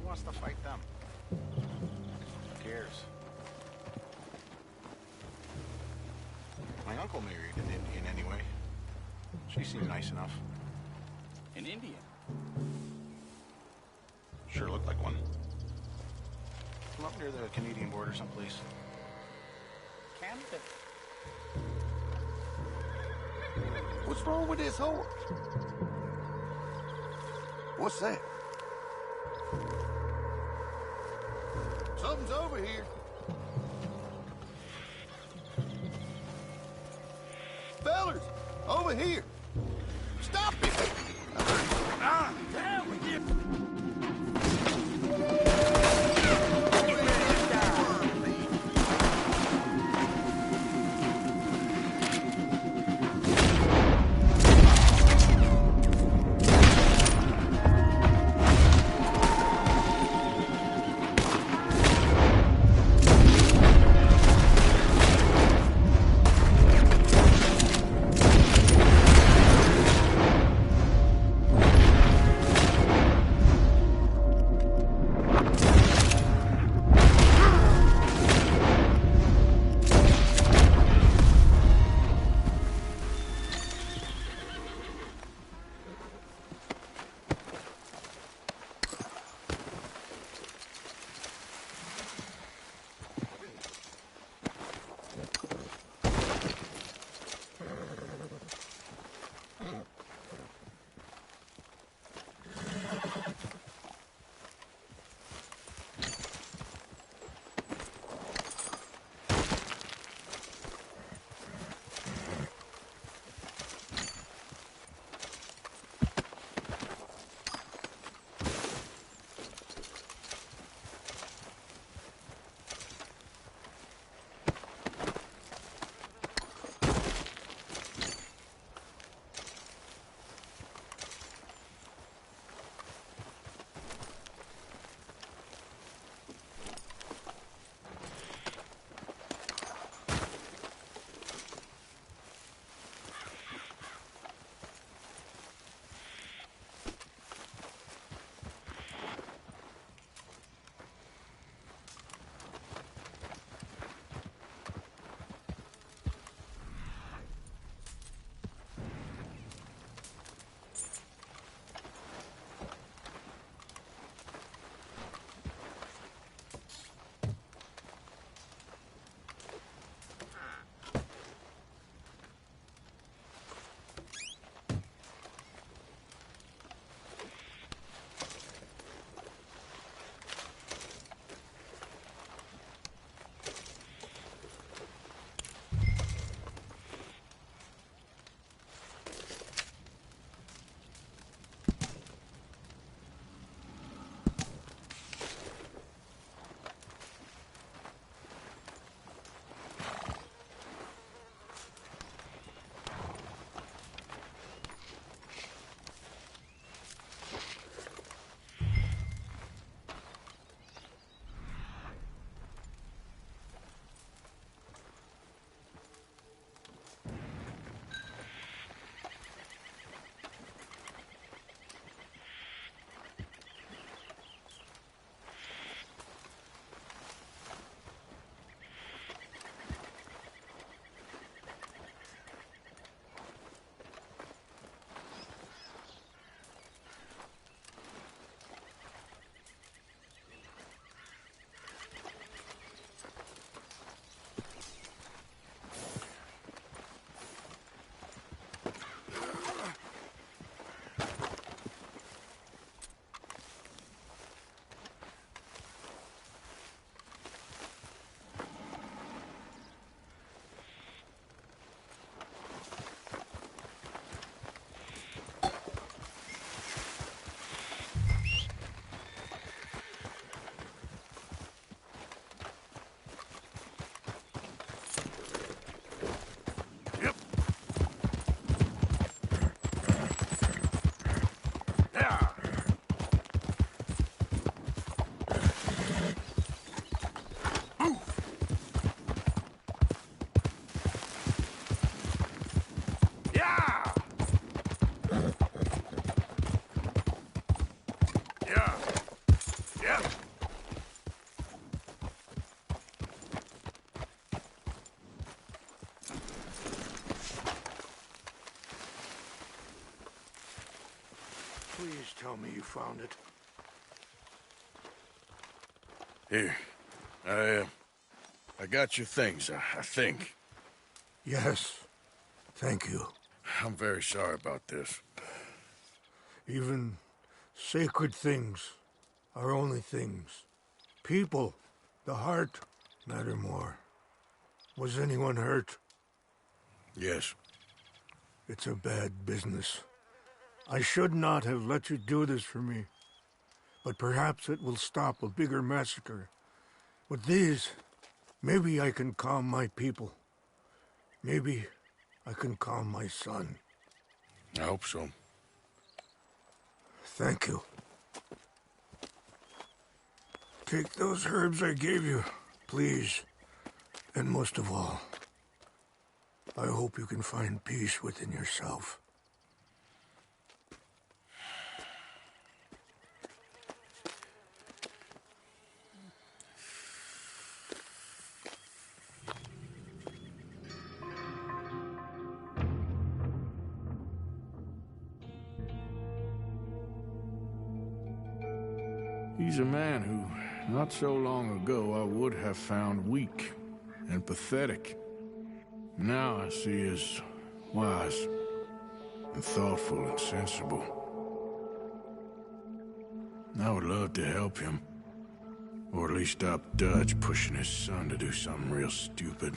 Who wants to fight them? Who cares? My uncle married an Indian anyway. She seemed nice enough. An Indian? Sure looked like one. From up near the Canadian border someplace. Canada? What's wrong with this horse? What's that? Something's over here. Fellers, over here. Stop it! Down with you! found it. Here. I got your things, I think. Yes. Thank you. I'm very sorry about this. Even sacred things are only things. People, the heart, matter more. Was anyone hurt? Yes. It's a bad business. I should not have let you do this for me. But perhaps it will stop a bigger massacre. With these, maybe I can calm my people. Maybe I can calm my son. I hope so. Thank you. Take those herbs I gave you, please. And most of all, I hope you can find peace within yourself. He's a man who, not so long ago, I would have found weak and pathetic. Now I see as wise and thoughtful and sensible. I would love to help him, or at least stop Dutch pushing his son to do something real stupid.